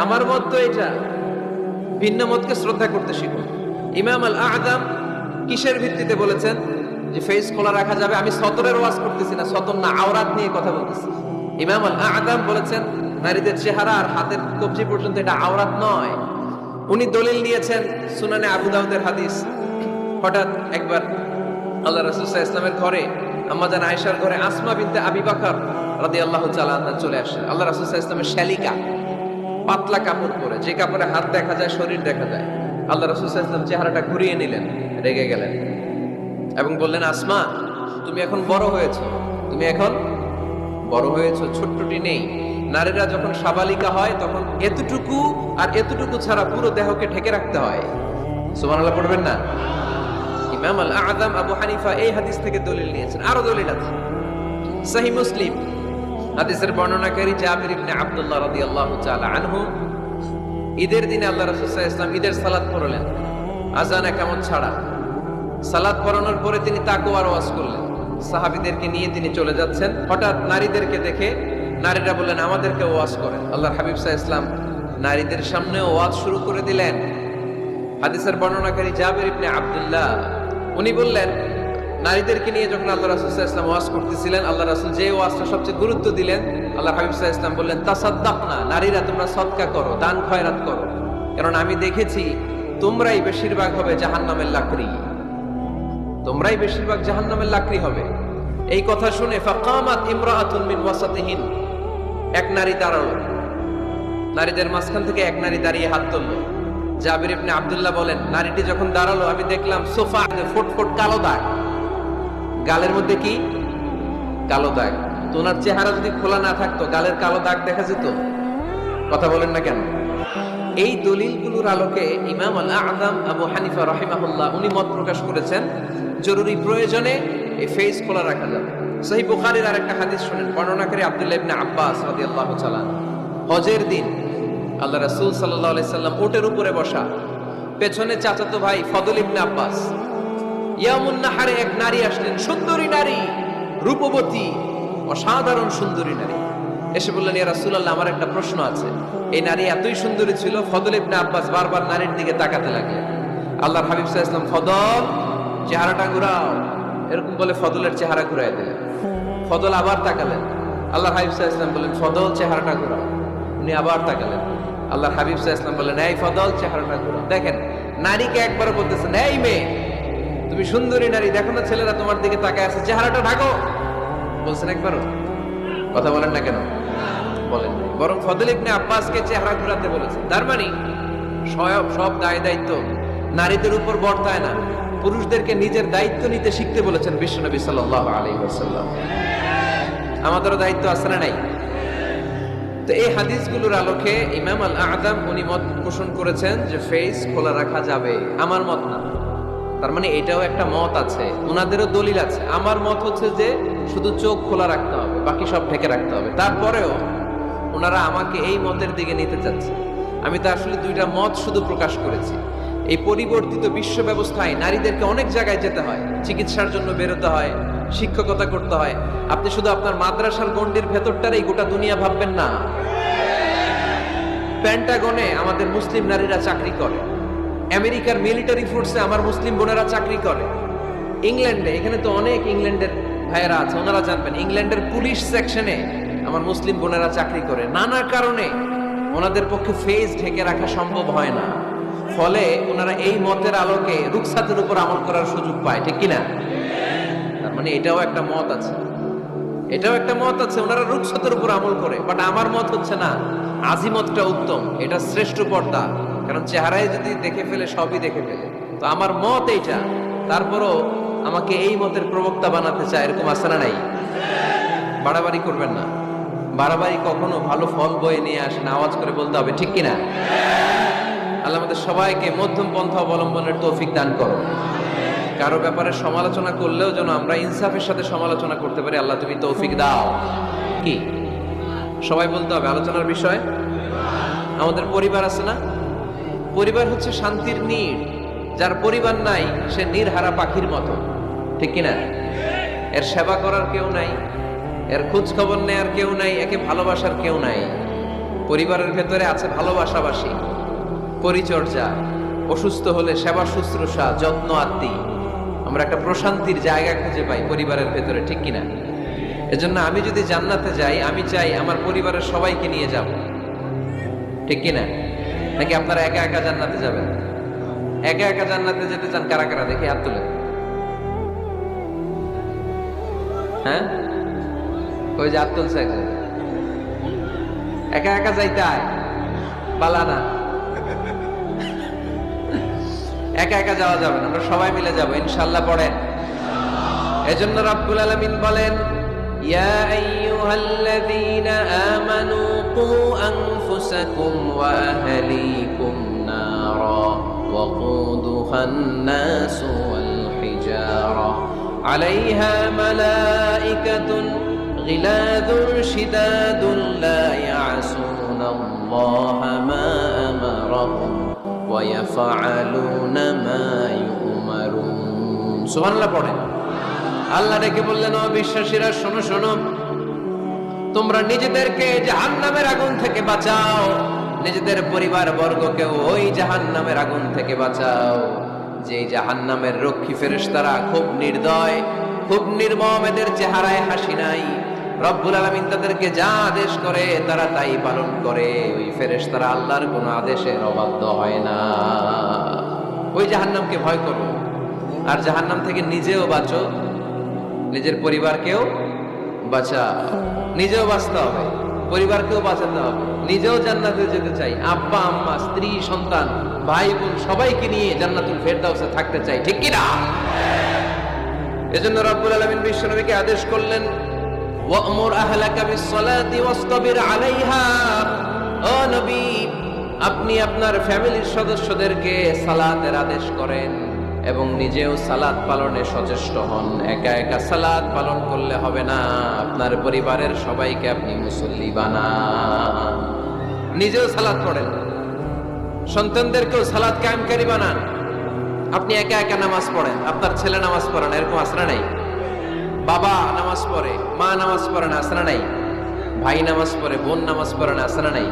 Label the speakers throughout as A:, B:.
A: আমার মত তো এটা, ভিন্ন মতকে শ্রদ্ধা করতে শিখুন। ইমাম আল আ'যাম কিসের ভিত্তিতে বলেছেন যে ফেস খোলা রাখা যাবে? আমি সতরের ওয়াজ করতেছি না, সতর না, আওরাত নিয়ে কথা বলতেছি। ইমাম আল আ'যাম বলেছেন নারীদের চেহারা আর হাতের কবজি পর্যন্ত এটা আওরাত নয়। উনি দলিল নিয়েছেন সুনানে আবু দাউদের হাদিস। হঠাৎ একবার আল্লাহ রাসূল সাল্লাল্লাহু আলাইহি ওয়াসাল্লামের ঘরে, আম্মা জান আয়েশার ঘরে আসমা বিনতে আবি বকর রাদিয়াল্লাহু তাআলা আনহা চলে আসেন। আল্লাহ রাসূল সাল্লাল্লাহু আলাইহি ওয়াসাল্লামের শালিকা, পাতলা কাপড় পরে, যে কাপড়ে হাত দেখা যায়, শরীর দেখা যায়। আল্লাহ রাসূল সাল্লাল্লাহু আলাইহি ওয়াসাল্লাম চেহারাটা ঘুরিয়ে নিলেন, রেগে গেলেন এবং বললেন, আসমা, তুমি এখন বড় হয়েছো, তুমি এখন বড় হয়েছো, ছোট্টটি নেই। নারীরা যখন সাবালিকা হয় তখন এতটুকু আর এতটুকু ছাড়া পুরো দেহকে ঢেকে রাখতে হয়। সুবহানাল্লাহ পড়বেন না? ইমাম আল আ'যাম আবু হানিফা এই হাদিস থেকে দলিল নিয়েছেন। আরো দলিল আছে, সহিহ মুসলিম হাদিসের বর্ণনাকারী জাবির ইবনে আব্দুল্লাহ রাদিয়াল্লাহু তাআলা আনহু ঈদের দিনে আল্লাহ রাসূল সাল্লাল্লাহু আলাইহি ওয়াসাল্লাম ঈদের সালাত পড়লেন, আযান একামত ছাড়া। সালাত পড়ানোর পরে তিনি তাকওয়ার ওয়াজ করলেন, সাহাবীদেরকে নিয়ে তিনি চলে যাচ্ছেন। হঠাৎ নারীদেরকে দেখে নারীরা বললেন, আমাদেরকে ওয়াজ করেন। আল্লাহর হাবিব সাল্লাল্লাহু আলাইহি ওয়াসাল্লাম নারীদের সামনে ওয়াজ শুরু করে দিলেন। হাদিসের বর্ণনাকারী জাবির ইবনে আব্দুল্লাহ উনি বললেন, নারীদেরকে নিয়ে যখন আল্লাহ রাসূল সাল্লাল্লাহু আলাইহি ওয়াসাল্লাম ওয়াজ করতেছিলেন, আল্লাহ রাসূল যে ওয়াজটা সবচেয়ে গুরুত্ব দিলেন, আল্লাহর হাবিব সাল্লাল্লাহু আলাইহি ওয়াসাল্লাম বললেন, তাসাদ্দাকনা, নারীরা তোমরা সদকা করো, দান খয়রাত করো, কারণ আমি দেখেছি তোমরাই বেশিরভাগ হবে জাহান্নামের লাকড়ি, তোমরাই বেশিরভাগ জাহান্নামের লাকড়ি হবে। এই কথা শুনে ফাকামাত ইমরাআতুন মিন ওয়াসাতিহিন, এক নারী দাঁড়ালো, নারীদের মাঝখান থেকে এক নারী দাঁড়িয়ে হাত তুলল। জাবির ইবনে আব্দুল্লাহ বলেন, নারীটি যখন দাঁড়ালো আমি দেখলাম সোফা ফুটফুট কালো দাগ, গালের মধ্যে কি কালো দাগ। তো ওনার চেহারা যদি খোলা না থাকতো গালের কালো দাগ দেখা যেত? কথা বলেন না কেন? এই দলিলগুলোর আলোকে ইমাম আল আ'যাম আবু হানিফা রাহিমাহুল্লাহ উনি মত প্রকাশ করেছেন জরুরি প্রয়োজনে এই ফেস খোলা রাখা যাবে। সহিহ বুখারীর আরেকটা হাদিস শুনেন, বর্ণনাকারী আব্দুল্লাহ ইবনে আব্বাস রাদিয়াল্লাহু তাআলা। হজের দিন আল্লাহ রাসূল সাল্লাল্লাহু আলাইহি সাল্লাম উটের উপরে বসা, পেছনে চাচাতো ভাই ফদল ইবনে আব্বাস। ইয়ামুন নাহারে এক নারী আসলেন, সুন্দরী নারী, রূপবতী, অসাধারণ সুন্দরী নারী। এসে বললেন, ইয়া রাসূলুল্লাহ, আমার একটা প্রশ্ন আছে। এই নারী এতই সুন্দরী ছিল, ফদল ইবনে আব্বাস বারবার নারীর দিকে তাকাতে লাগলেন। আল্লাহর হাবিব সাল্লাল্লাহু আলাইহি ওয়াসাল্লাম, ফদল চেহারাটা ঘুরাও, এরকম বলে ফদলের চেহারা ঘুরাই দিলেন। ফদল আবার তাকালেন, আল্লাহর হাবিব সাল্লাল্লাহু আলাইহি ওয়াসাল্লাম বললেন, ফদল চেহারাটা ঘুরাও। উনি আবার তাকালেন, আল্লাহর হাবিব সাল্লাল্লাহু আলাইহি ওয়াসাল্লাম বললেন, এই ফদল চেহারাটা ঘুরাও। দেখেন, নারীকে একবার বলতেছেন, এই মেয়ে তুমি সুন্দরী নারী, দেখো না ছেলেরা তোমার দিকে তাকায় আছে, চেহারাটা ঢাকো। বলছেন একবারও? কথা বলেন না কেন? বলেন নাই, বরং ফদল ইবনে আব্বাসকে চেহারা ঘুরাতে বলেছেন। তার মানে সব দায় দায়িত্ব নারীদের উপর বর্তায় না, পুরুষদেরকে নিজের দায়িত্ব নিতে শিখতে বলেছেন বিশ্বনবী সাল্লাল্লাহু আলাইহি ওয়াসাল্লাম। আমাদেরও দায়িত্ব আছে না নাই? তো এই হাদিসগুলোর আলোকে ইমাম আল আ'যাম উনি মত পোষণ করেছেন যে ফেস খোলা রাখা যাবে। আমার মত না, তার মানে এটাও একটা মত আছে, ওনাদেরও দলিল আছে। আমার মত হচ্ছে যে শুধু চোখ খোলা রাখতে হবে, বাকি সব ঢেকে রাখতে হবে। তারপরেও ওনারা আমাকে এই মতের দিকে নিতে চাচ্ছে। আমি তো আসলে দুইটা মত শুধু প্রকাশ করেছি। এই পরিবর্তিত বিশ্ব ব্যবস্থায় নারীদেরকে অনেক জায়গায় যেতে হয়, চিকিৎসার জন্য বেরোতে হয়, শিক্ষকতা করতে হয়। আপনি শুধু আপনার মাদ্রাসার গণ্ডির ভেতরটারই গোটা দুনিয়া ভাববেন না। পেন্টাগনে আমাদের মুসলিম নারীরা চাকরি করে, আমেরিকার মিলিটারি ফোর্সে আমার মুসলিম বোনেরা চাকরি করে, ইংল্যান্ডে, এখানে তো অনেক ইংল্যান্ডের ভাইয়েরা আছে, ওনারা জানবেন, ইংল্যান্ডের পুলিশ সেকশনে আমার মুসলিম বোনেরা চাকরি করে। নানা কারণে ওনাদের পক্ষে ফেস ঢেকে রাখা সম্ভব হয় না, ফলে ওনারা এই মতের আলোকে রুখসাতের উপর আমল করার সুযোগ পায়, ঠিক কিনা? তার মানে এটাও একটা মত আছে, এটাও একটা মত আছে, ওনারা রুখসাতের উপর আমল করে। বাট আমার মত হচ্ছে না, আজিমতটা উত্তম, এটা শ্রেষ্ঠ পর্দা, কারণ চেহারায় যদি দেখে ফেলে সবই দেখে ফেলে। তো আমার মত এইটা, তারপরও আমাকে এই মতের প্রবক্তা বানাতে চায়, এরকম আছে না নাই? বাড়াবাড়ি করবেন না, বাড়াবাড়ি কখনো ভালো ফল বয়ে নিয়ে আসে না, আওয়াজ করে বলতে হবে, ঠিক কিনা? আল্লাহ আমাদের সবাইকে মধ্যম পন্থা অবলম্বনের তৌফিক দান করো। কারো ব্যাপারে সমালোচনা করলেও যেন আমরা ইনসাফের সাথে সমালোচনা করতে পারি। আল্লাহ তুমি তৌফিক দাও। কি সবাই বলতে হবে আলোচনার বিষয়? আমাদের পরিবার আছে না? পরিবার হচ্ছে শান্তির নীড়। যার পরিবার নাই সে নির্হারা পাখির মতো, ঠিক কিনা? এর সেবা করার কেউ নাই, এর খোঁজ খবর নেয়ার কেউ নাই, একে ভালোবাসার কেউ নাই। পরিবারের ভেতরে আছে ভালোবাসাবাসী, পরিচর্যা, অসুস্থ হলে সেবা শুশ্রূষা, যত্ন আত্মি। আমরা একটা প্রশান্তির জায়গা খুঁজে পাই পরিবারের ভেতরে, ঠিক কিনা? এজন্য আমি যদি জান্নাতে যাই, আমি চাই আমার পরিবারের সবাইকে নিয়ে যাব, ঠিক কিনা? নাকি আপনারা একা একা জান্নাতে যাবেন? একা একা জান্নাতে যেতে চান কারা কারা? দেখি হাত তুলে। হ্যাঁ, ওই যে হাত তুলছে একজন। একা একা যাইতে হয় বালা না, একা একা যাওয়া যাবে না, আমরা সবাই মিলে যাবো ইনশাআল্লাহ। পড়েন। এজন্য রব্বুল আলামিন বলেন, ইয়া আইয়ুহাল্লাযীনা আমানু কু আনফুসাকুম ওয়া আহলিকুম নারা ওয়াকুদুহান নাসু ওয়াল হিজারা আলাইহা মালাইকাতুন গিলাযুন শিদাদুন লা ইয়াসুনাল্লাহা মা আমারাহুম ওয়া ইয়াফআলুনা মা ইউমারুন। সুবহানাল্লাহ পড়েন। আল্লাহ ডেকে বললেন, ও বিশ্বাসীরা শোনো শোনো, তোমরা নিজেদেরকে জাহান্নামের আগুন থেকে বাঁচাও, নিজেদের পরিবার বর্গকেও ওই জাহান্নামের আগুন থেকে বাঁচাও। যে জাহান্নামের রক্ষী ফেরেশতারা খুব নির্দয়, খুব নির্মম, এদের চেহারায় হাসি নাই। রব্বুল আলামিন তাদেরকে যা আদেশ করে তারা তাই পালন করে। ওই ফেরেশতারা আল্লাহর কোনো আদেশের অবাধ্য হয় না। ওই জাহান্নামকে ভয় করো, আর জাহান্নাম থেকে নিজেও বাঁচো, নিজের পরিবারকেও বাঁচাও। নিজেও বাঁচতে হবে, পরিবারকেও বাঁচাতে হবে। নিজেও জান্নাতে যেতে চাই, আব্বা আম্মা, স্ত্রী, সন্তান, ভাই বোন সবাইকে নিয়ে জান্নাতুল ফেরদাউসে থাকতে চাই, ঠিক কি না? এজন্য রব্বুল আলামিন বিশ্বনবীকে আদেশ করলেন, ওয়া'মুর আহলাকা বিস-সালাতি ওয়াসতাবির আলাইহা। ও নবী, আপনি আপনার ফ্যামিলির সদস্যদেরকে সালাতের আদেশ করেন এবং নিজেও সালাত পালনে সচেষ্ট হন। একা একা সালাত পালন করলে হবে না, আপনার পরিবারের সবাইকে আপনি মুসল্লি বানান। নিজেও সালাত পড়েন, সন্তানদেরকেও সালাত কায়েমকারী বানান। আপনি একা একা নামাজ পড়েন, আপনার ছেলে নামাজ পড়েন, এরকম আসরা নাই? বাবা নামাজ পড়ে, মা নামাজ পড়েন, আসরা নাই? ভাই নামাজ পড়ে, বোন নামাজ পড়েন, আসরা নাই?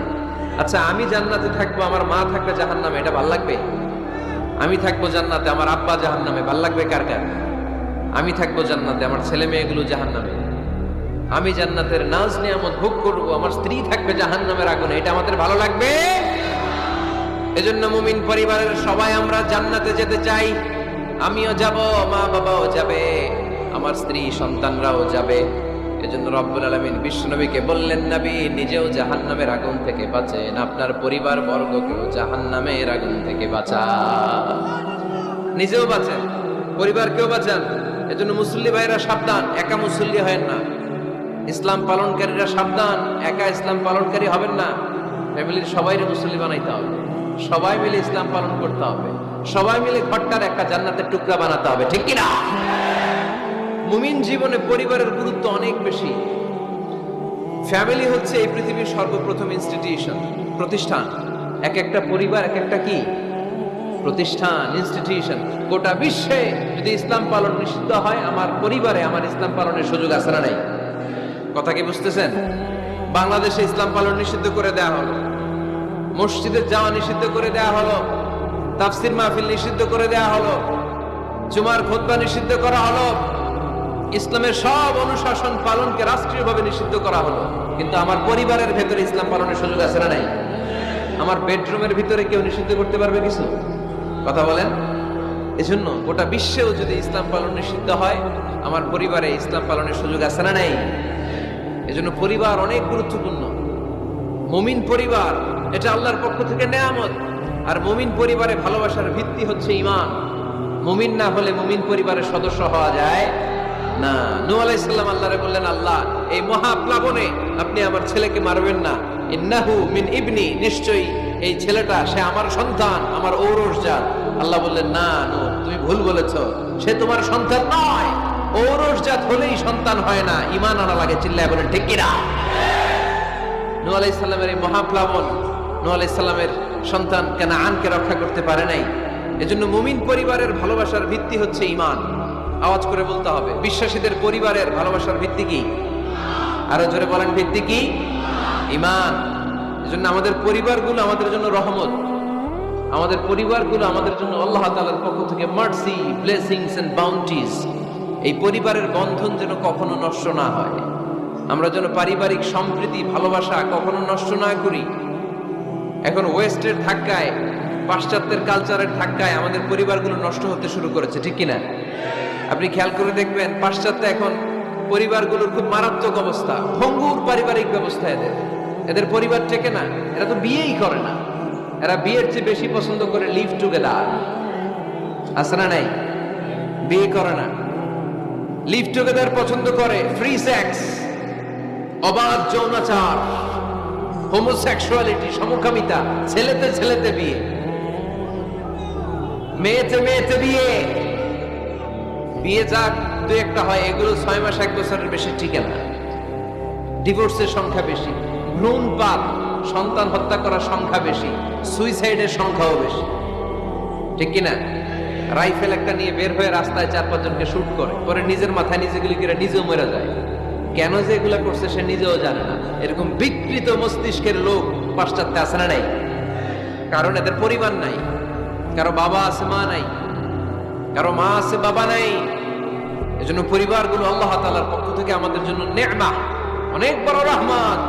A: আচ্ছা, আমি জান্নাতে থাকবো, আমার মা থাকবে জাহান্নামে, এটা ভাল লাগবে? আমি থাকবো জান্নাতে, আমার আব্বা জাহান্নামে, ভাল লাগবে কার কার? আমি থাকবো জান্নাতে, আমার ছেলে মেয়েগুলো জাহান্নামে। আমি জান্নাতের নাজ নিয়ামত ভোগ করবো, আমার স্ত্রী থাকবে জাহান্নামের আগুনে, এটা আমাদের ভালো লাগবে? এজন্য মুমিন পরিবারের সবাই আমরা জান্নাতে যেতে চাই। আমিও যাব, মা বাবাও যাবে, আমার স্ত্রী সন্তানরাও যাবে। এজন্য রব্বুল আলামিন বিশ্বনবীকে বললেন, নবী নিজেও জাহান্নামের আগুন থেকে বাঁচেন, আপনার পরিবার বর্গকেও জাহান্নামের আগুন থেকে বাঁচান। নিজেও বাঁচেন, পরিবারকেও বাঁচান। এজন্য মুসল্লি ভাইরা সাবধান, একা মুসল্লি হয় না। ইসলাম পালনকারীরা সাবধান, একা ইসলাম পালনকারী হবেন না। ফ্যামিলির সবাইকে মুসল্লি বানাইতে হবে, সবাই মিলে ইসলাম পালন করতে হবে, সবাই মিলে ঘরটার একটা জান্নাতের টুকরা বানাতে হবে, ঠিক কিনা? মুমিন জীবনে পরিবারের গুরুত্ব অনেক বেশি। ফ্যামিলি হচ্ছে এই পৃথিবীর সর্বপ্রথম ইনস্টিটিউশন, প্রতিষ্ঠান। এক একটা পরিবার এক একটা কি প্রতিষ্ঠান, ইনস্টিটিউশন। গোটা বিশ্বে যদি ইসলাম পালন নিষিদ্ধ হয়, আমার পরিবারে আমার ইসলাম পালনের সুযোগ আছে না নাই? কথা কি বুঝতেছেন? বাংলাদেশে ইসলাম পালন নিষিদ্ধ করে দেয়া হলো, মসজিদে যাওয়া নিষিদ্ধ করে দেয়া হলো, তাফসির মাহফিল নিষিদ্ধ করে দেয়া হলো, জুমার খুতবা নিষিদ্ধ করা হলো, ইসলামের সব অনুশাসন পালনকে রাষ্ট্রীয়ভাবে নিষিদ্ধ করা হলো। কিন্তু আমার পরিবারের ভেতরে ইসলাম পালনের সুযোগ আছে না নাই? আমার বেডরুমের ভিতরে কেউ নিষিদ্ধ করতে পারবে কিছু? কথা বলেন। এজন্য গোটা বিশ্বেও যদি ইসলাম পালন নিষিদ্ধ হয়, আমার পরিবারে ইসলাম পালনের সুযোগ আছে না নাই? এজন্য পরিবার অনেক গুরুত্বপূর্ণ। মুমিন পরিবার এটা আল্লাহর পক্ষ থেকে নেয়ামত। আর মুমিন পরিবারে ভালোবাসার ভিত্তি হচ্ছে ঈমান। মুমিন না হলে মুমিন পরিবারের সদস্য হওয়া যায় না। নূহ আলাইহিস সালাম আল্লাহরে বললেন, আল্লাহ এই মহাপ্লাবনে আপনি আমার ছেলেকে মারবেন না। ইন্নাহু মিন ইবনি, নিশ্চয়ই এই ছেলেটা সে আমার সন্তান, আমার ঔরসজাত। আল্লাহ বললেন, না নূহ, তুমি ভুল বলেছো, সে তোমার সন্তান নয়। ঔরসজাত হলেই সন্তান হয় না, ঈমান আনা লাগে। চিল্লায় বলেন ঠিক কিনা? নূহ আলাইহিস সালামের এই মহাপ্লাবন নূহ আলাইহিস সালামের সন্তান কানাআনকে রক্ষা করতে পারে নাই। এজন্য মুমিন পরিবারের ভালোবাসার ভিত্তি হচ্ছে ঈমান। আওয়াজ করে বলতে হবে, বিশ্বাসীদের পরিবারের ভালোবাসার ভিত্তি কি? আরো জোরে বলেন ভিত্তি কি? ঈমান। এজন্য আমাদের পরিবারগুলো আমাদের জন্য রহমত, আমাদের পরিবারগুলো আমাদের জন্য আল্লাহ তাআলার পক্ষ থেকে মার্সি, ব্লেসিংস এন্ড বাউন্টিজ। এই পরিবারের বন্ধন যেন কখনো নষ্ট না হয়, আমরা যেন পারিবারিক সম্প্রীতি ভালোবাসা কখনো নষ্ট না করি। এখন ওয়েস্টের ধাক্কায়, পাশ্চাত্যের কালচারের ধাক্কায় আমাদের পরিবারগুলো নষ্ট হতে শুরু করেছে, ঠিক কিনা? আপনি খেয়াল করে দেখবেন পাশ্চাত্যে এখন পরিবারগুলোর খুব মারাত্মক অবস্থা, ভঙ্গুর পারিবারিক ব্যবস্থা। এদের পরিবার টেকে না, এরা তো বিয়েই করে না, এরা বিয়ের চেয়ে বেশি পছন্দ করে লিভ টুগেদার। আছে না নাই? বিয়ে করে না, লিভ টুগেদার পছন্দ করে, ফ্রি সেক্স, অবাধ যৌনাচার, হোমোসেক্সুয়ালিটি, সমকামিতা, ছেলেতে ছেলেতে বিয়ে, মেয়েতে মেয়েতে বিয়ে। বিয়ে যাক দু একটা হয়, এগুলো 6 মাস 1 বছরের বেশি টিকে না। ডিভোর্সের সংখ্যা বেশি, ভ্রূণপাত, সন্তান হত্যা করার সংখ্যা বেশি, সুইসাইডের সংখ্যাও বেশি, ঠিক কিনা? রাইফেল একটা নিয়ে বের হয়ে রাস্তায় 4-5 জনকে শুট করে, পরে নিজের মাথায় নিজে গুলি করে নিজেও মরে যায়। কেন যে এগুলা করছে সে নিজেও জানে না। এরকম বিকৃত মস্তিষ্কের লোক পাশ্চাত্যে আছে না নাই? কারণ এদের পরিবার নাই, কারো বাবা আছে মা নাই, কারো মা আছে বাবা নাই। এজন্য পরিবারগুলো আল্লাহ তাআলার পক্ষ থেকে আমাদের জন্য নেয়ামত, অনেক বড় রহমত,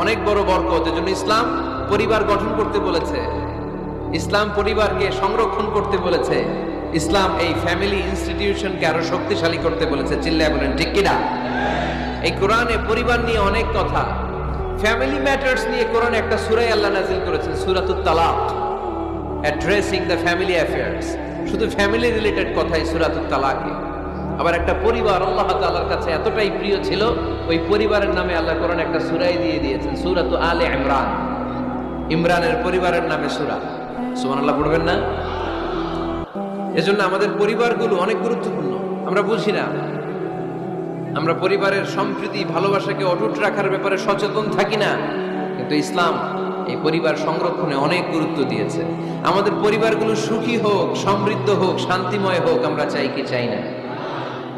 A: অনেক বড় বরকত। এজন্য ইসলাম পরিবার গঠন করতে বলেছে, ইসলাম পরিবারকে সংরক্ষণ করতে বলেছে, ইসলাম এই ফ্যামিলি ইনস্টিটিউশনকে আরো শক্তিশালী করতে বলেছে। চিল্লায় বলেন ঠিক কিনা? এই কোরআনে পরিবার নিয়ে অনেক কথা, ফ্যামিলি ম্যাটার্স নিয়ে কোরআনে একটা সূরা আল্লাহ নাযিল করেছেন, সূরাতুত তালাক, অ্যাড্রেসিং দ্য ফ্যামিলি অ্যাফেয়ার্স। শুধু ফ্যামিলি রিলেটেড কথাই সূরাতুত তালাকে। আবার একটা পরিবার আল্লাহ তাআলার কাছে এতটাই প্রিয় ছিল, ওই পরিবারের নামে আল্লাহ কোরআনে একটা সূরাই দিয়ে দিয়েছেন, সূরাতু আলে ইমরান। ইমরানের পরিবারের নামে সূরা। সুবহানাল্লাহ পড়বেন না? এজন্য আমাদের পরিবারগুলো অনেক গুরুত্বপূর্ণ। আমরা বুঝি না, আমরা পরিবারের সম্প্রীতি ভালোবাসাকে অটুট রাখার ব্যাপারে সচেতন থাকি না, কিন্তু ইসলাম এই পরিবার সংরক্ষণে অনেক গুরুত্ব দিয়েছে। আমাদের পরিবারগুলো সুখী হোক, সমৃদ্ধ হোক, শান্তিময় হোক, আমরা চাই কি চাই না?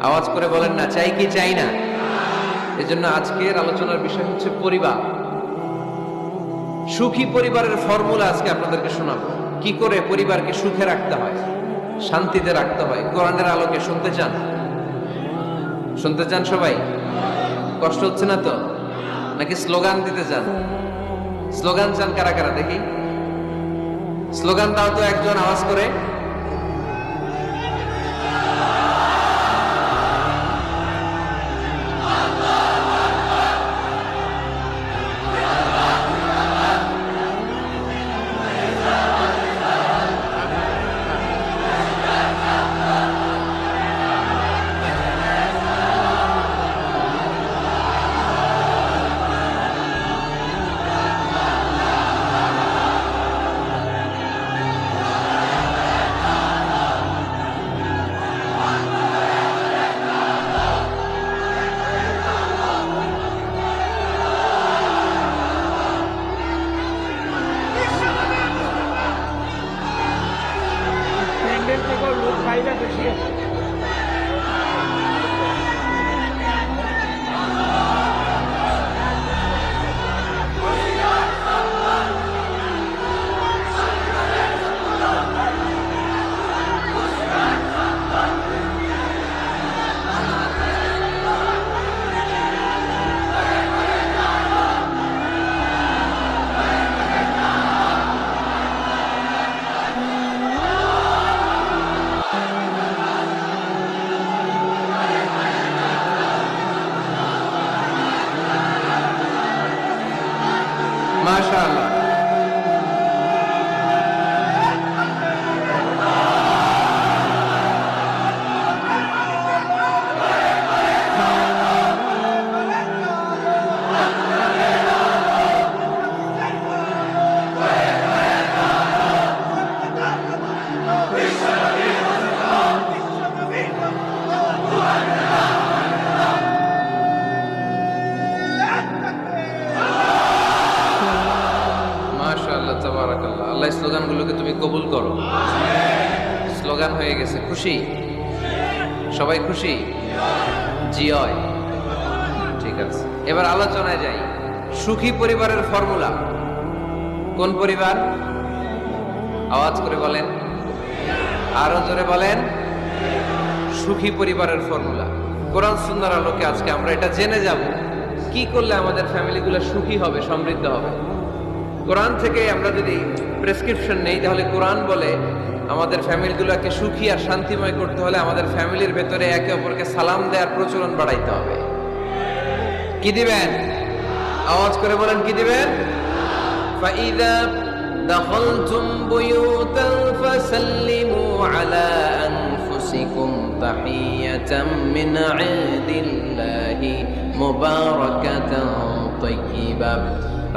A: আওয়াজ করে বলেন না, চাই কি চাই না? এজন্য আজকের আলোচনার বিষয় হচ্ছে পরিবার। সুখী পরিবারের ফর্মুলা আজকে আপনাদেরকে শোনাবো, কি করে পরিবারকে সুখে রাখতে হয়, শান্তিতে রাখতে হয়। কোরআনের আলোকে শুনতে চান? শুনতে চান সবাই? কষ্ট হচ্ছে না তো? নাকি স্লোগান দিতে চান? স্লোগান চান কারা কারা দেখি? স্লোগান দাও তো একজন, আওয়াজ করে। মাশাআল্লাহ। আল্লাহ স্লোগানগুলোকে তুমি কবুল করো। স্লোগান হয়ে গেছে, খুশি? সবাই খুশি? জি হয়, ঠিক আছে। এবার আলোচনায় যাই। সুখী পরিবারের ফর্মুলা কোন পরিবার? আওয়াজ করে বলেন, আরো জোরে বলেন। সুখী পরিবারের ফর্মুলা কোরআন সুন্নাহর আলোকে আজকে আমরা এটা জেনে যাব, কি করলে আমাদের ফ্যামিলিগুলো সুখী হবে, সমৃদ্ধ হবে। কোরআন থেকে আমরা যদি প্রেসক্রিপশন নেই, তাহলে কোরআন বলে আমাদের ফ্যামিলিগুলোকে সুখী আর শান্তিময় করতে হলে আমাদের ফ্যামিলির ভেতরে একে অপরকে সালাম দেওয়ার প্রচলন বাড়াইতে হবে। কি দিবেন? আওয়াজ করে বলেন, কি দিবেন? ফাইদা দাখালতুম বুয়ুতান ফাসাল্লিমু আলা আনফুসিকুম তাহিয়াতাম মিন ইনদিল্লাহি মুবারাকাতান তাইয়্যিবা।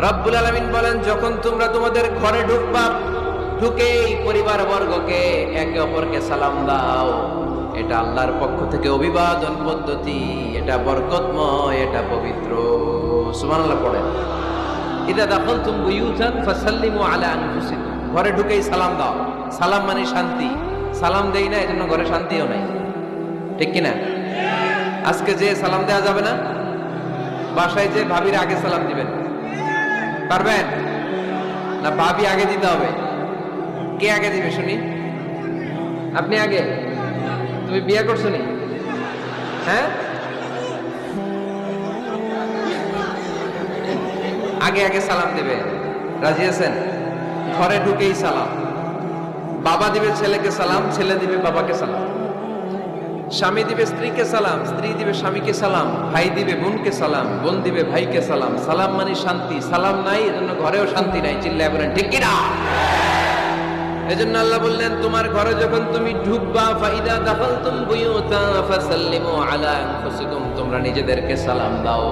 A: রব্বুল আলামিন বলেন, যখন তোমরা তোমাদের ঘরে ঢুকবা, ঢুকেই পরিবার বর্গকে একে অপরকে সালাম দাও। এটা আল্লাহর পক্ষ থেকে অভিবাদন পদ্ধতি, এটা বরকতময়, এটা পবিত্র। সুবহানাল্লাহ পড়েন। ইদা দাখালতুম বুয়ুতান ফাসাল্লিমু আলা আনফুসিকুম, ঘরে ঢুকেই সালাম দাও। সালাম মানে শান্তি। সালাম দেই না, এজন্য ঘরে শান্তিও নাই। ঠিক কিনা? আজকে যে সালাম দেওয়া যাবে না, বাসায় যে ভাবির আগে সালাম দিবেন, পারবেন না? ভাবি আগে দিতে হবে? কে আগে দিবে শুনি? আপনি আগে? তুমি বিয়ে করছো নি? হ্যাঁ, আগে আগে সালাম দিবে। রাজি আছেন? ঘরে ঢুকেই সালাম। বাবা দিবে ছেলেকে সালাম, ছেলে দিবে বাবাকে সালাম। স্বামী দিবে স্ত্রীকে সালাম, স্ত্রী দিবে স্বামীকে সালাম। ভাই দিবে বোনকে সালাম, বোন দিবে ভাইকে সালাম। সালাম মানে শান্তি। সালাম নাই, এজন্য ঘরেও শান্তি নাই। চিল্লায় বলেন ঠিক কিনা? এজন্য আল্লাহ বললেন, তোমার ঘরে যখন তুমি ঢুকবা, ফাইদা দাখালতুম বুয়ুতা ফাসাল্লিমু আলা আনফুসিকুম, তোমরা নিজেদেরকে সালাম দাও।